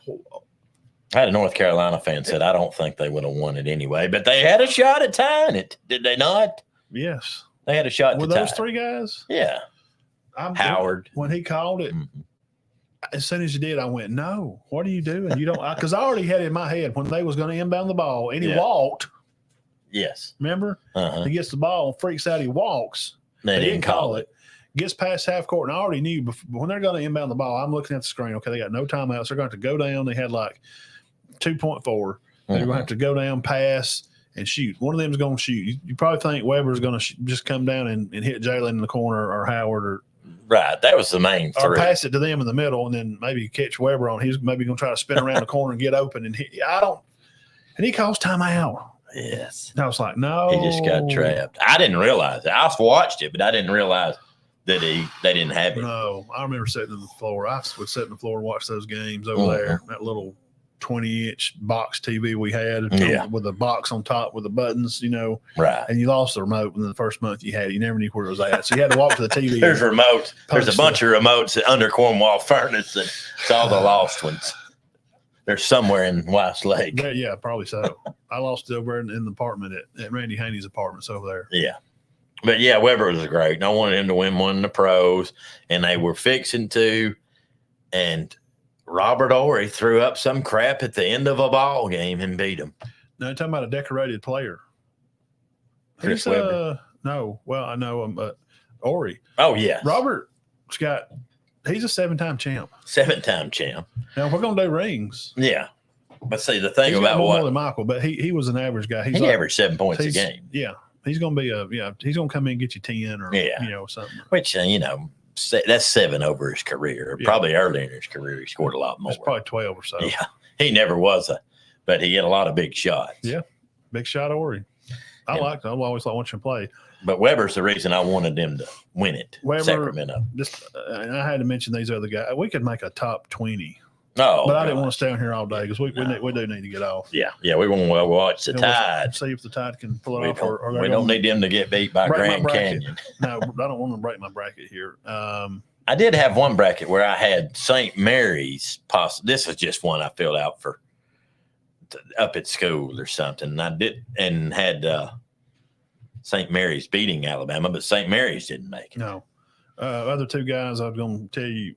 I had a North Carolina fan said, I don't think they would have won it anyway, but they had a shot at tying it. Did they not? Yes. They had a shot to tie. Were those three guys? Yeah. Howard. When he called it, as soon as he did, I went, no, what are you doing? You don't, because I already had it in my head when they was going to inbound the ball and he walked. Yes. Remember? He gets the ball, freaks out, he walks. They didn't call it. Gets past half court, and I already knew when they're going to inbound the ball, I'm looking at the screen. Okay, they got no timeouts. They're going to have to go down. They had like 2.4. They're going to have to go down, pass, and shoot. One of them is going to shoot. You probably think Weber's going to just come down and hit Jalen in the corner or Howard or right. That was the main three. Or pass it to them in the middle, and then maybe catch Weber on. He's maybe going to try to spin around the corner and get open and hit. And he calls timeout. Yes. And I was like, no. He just got trapped. I didn't realize it. I watched it, but I didn't realize that they didn't have it. No, I remember sitting on the floor. I would sit on the floor and watch those games over there. That little 20-inch box TV we had with a box on top with the buttons, Right. And you lost the remote within the first month you had it. You never knew where it was at. So you had to walk to the TV. There's remotes. There's a bunch of remotes under Cornwall Furnace, and it's all the lost ones. They're somewhere in West Lake. Yeah, probably so. I lost it over in the apartment at Randy Haney's apartments over there. Yeah. But yeah, Weber was great. And I wanted him to win one in the pros, and they were fixing to. And Robert Horry threw up some crap at the end of a ball game and beat him. Now you're talking about a decorated player. Chris Webber. No. Well, I know him, but Horry. Oh, yeah. Robert's he's a 7-time champ. 7-time champ. Now we're gonna do rings. Yeah. But see, the thing he's about more than Michael, but he was an average guy. He averaged 7 points a game. Yeah. He's gonna be he's gonna come in and get you 10 or something. Which that's 7 over his career. Yeah. Probably early in his career, he scored a lot more. It's probably 12 or so. Yeah. He never was but he had a lot of big shots. Yeah. Big shot Horry. I always like watching him play. But Weber's the reason I wanted them to win it. Sacramento. And I had to mention these other guys. We could make a top 20. Oh, but I didn't want to stay on here all day because we do need to get off. Yeah, we want to watch the Tide. See if the Tide can pull it off. We don't need them to get beat by Grand Canyon. No, I don't want to break my bracket here. I did have one bracket where I had St. Mary's. This is just one I filled out for up at school or something. And had St. Mary's beating Alabama, but St. Mary's didn't make it. No. Other two guys I was going to tell you,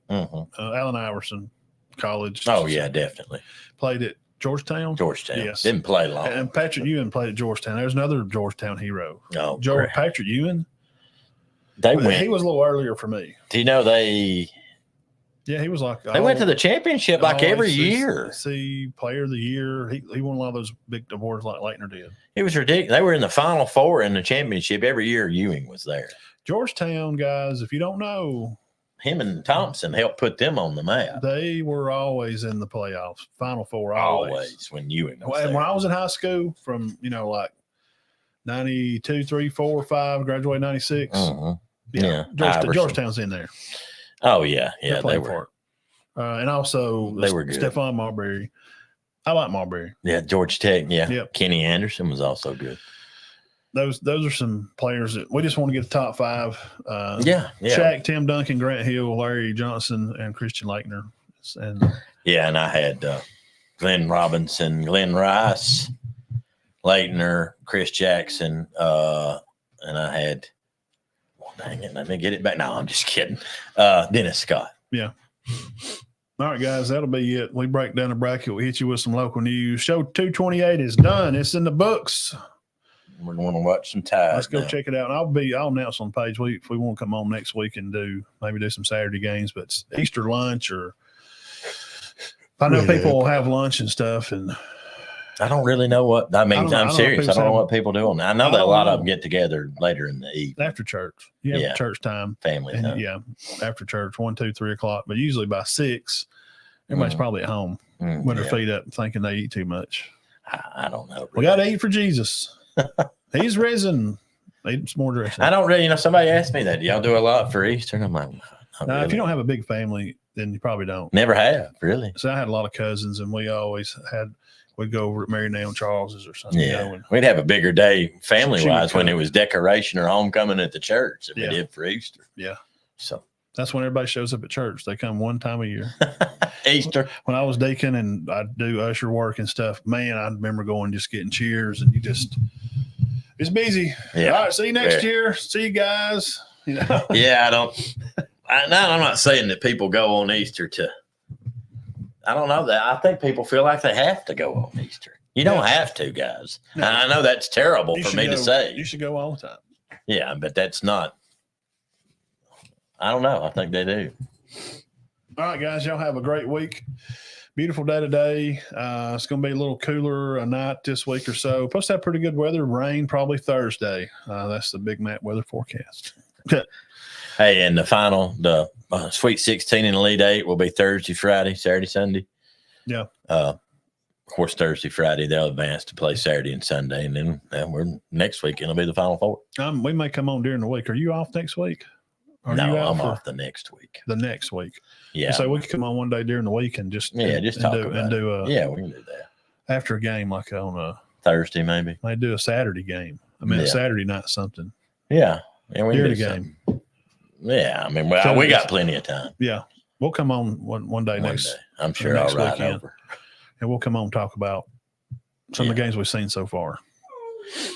Allen Iverson. College. Oh, yeah, definitely. Played at Georgetown. Yes. Didn't play long. And Patrick Ewing played at Georgetown. There's another Georgetown hero. Oh, Patrick Ewing. They went. He was a little earlier for me. Do you know they? Yeah, he was like. They went to the championship like every year. See, Player of the Year. He won a lot of those big awards like Leitner did. It was ridiculous. They were in the Final Four in the championship every year. Ewing was there. Georgetown guys, if you don't know. Him and Thompson helped put them on the map. They were always in the playoffs, Final Four. Always when Ewing was there. When I was in high school, from like 92, 3, 4, 5, graduated 96. Yeah, Georgetown's in there. Oh yeah, they were. And also they were good. Stephon Marbury. I like Marbury. Yeah, Georgia Tech. Yeah, yep. Kenny Anderson was also good. Those are some players that we just want to get the top 5. Shaq, Tim Duncan, Grant Hill, Larry Johnson, and Christian Laettner. And I had Glenn Robinson, Glenn Rice, Laettner, Chris Jackson, and I had. Well, dang it, let me get it back. No, I'm just kidding. Dennis Scott. Yeah. All right, guys, that'll be it. We break down the bracket. We hit you with some local news. Show 228 is done. It's in the books. We're going to watch some Tide. Let's go check it out. And I'll announce on the page if we want to come on next week and do some Saturday games, but it's Easter lunch I know people will have lunch and stuff, and I don't really know what. I mean, I don't know. I I'm don't know serious. I people don't know say- what people do on that. I know I that a don't lot of know. them get together later in the evening, After church. You have Yeah. church time. family And time. yeah, after church, 1, 2, 3 o'clock. But usually by 6, everybody's Mhm. probably at home Mm, with their yeah. feet up thinking they eat too much. I don't know. We got to eat for Jesus. He's risen. Eat some more dressing. I don't really, somebody asked me that. Do y'all do a lot for Easter? And I'm like, not Now, really. if you don't have a big family, then you probably don't. Never have, really. So I had a lot of cousins, and we always we'd go over at Mary Nail Charles's or something. Yeah. You know, and We'd have a bigger day family She would wise when cook. it was decoration or homecoming at the church than Yeah. we did for Easter. Yeah. So that's when everybody shows up at church. They come one time a year. Easter. When I was deacon and I'd do usher work and stuff, man, I remember going just getting cheers, and it's busy. Yeah. All right, see you next Very. year. See you guys. You know. Yeah, I'm not saying that people go on Easter I don't know that. I think people feel like they have to go on Easter. You don't have to, guys. No. And I know that's terrible You for should me to go- say. You should go all the time. Yeah, but that's not. I don't know. I think they do. All right, guys, y'all have a great week. Beautiful day today. It's going to be a little cooler a night this week or so. Supposed to have pretty good weather. Rain probably Thursday. That's the Big Mac weather forecast. Hey, and the Sweet 16 and Elite 8 will be Thursday, Friday, Saturday, Sunday. Yeah. Of course, Thursday, Friday, they'll advance to play Saturday and Sunday. And then we're next week, it'll be the Final Four. We may come on during the week. Are you off next week? Are No, you out I'm for off the next week. the next week? Yeah. So we could come on one day during the week and just Just talk about it. do a Yeah, we can do that. after a game like on a Thursday, maybe. they do a Saturday game. I mean a Yeah. Saturday night something Yeah. Yeah, we can during do the game. something. Yeah, I mean, So we got it's- plenty of time. Yeah, we'll come on one day One next, day. I'm sure next I'll ride weekend. over. and we'll come on and talk about some of the games we've seen so far.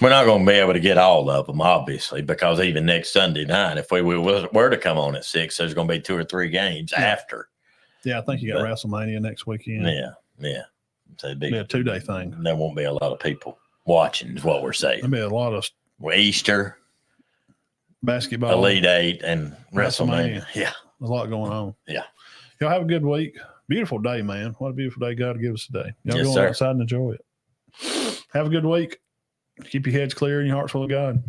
We're not going to be able to get all of them, obviously, because even next Sunday night, if we were to come on at 6, there's going to be 2 or 3 games Yeah. after. Yeah, I think you got But- WrestleMania next weekend. Yeah. So it'd be Be a 2-day thing. There won't be a lot of people watching, is what we're saying. There'll be a lot of Easter, basketball. Elite 8, and WrestleMania. WrestleMania. Yeah. A lot going on. Yeah. Y'all have a good week. Beautiful day, man. What a beautiful day God give us today. Y'all Yes, go sir. outside and enjoy it. Have a good week. Keep your heads clear and your hearts full of God.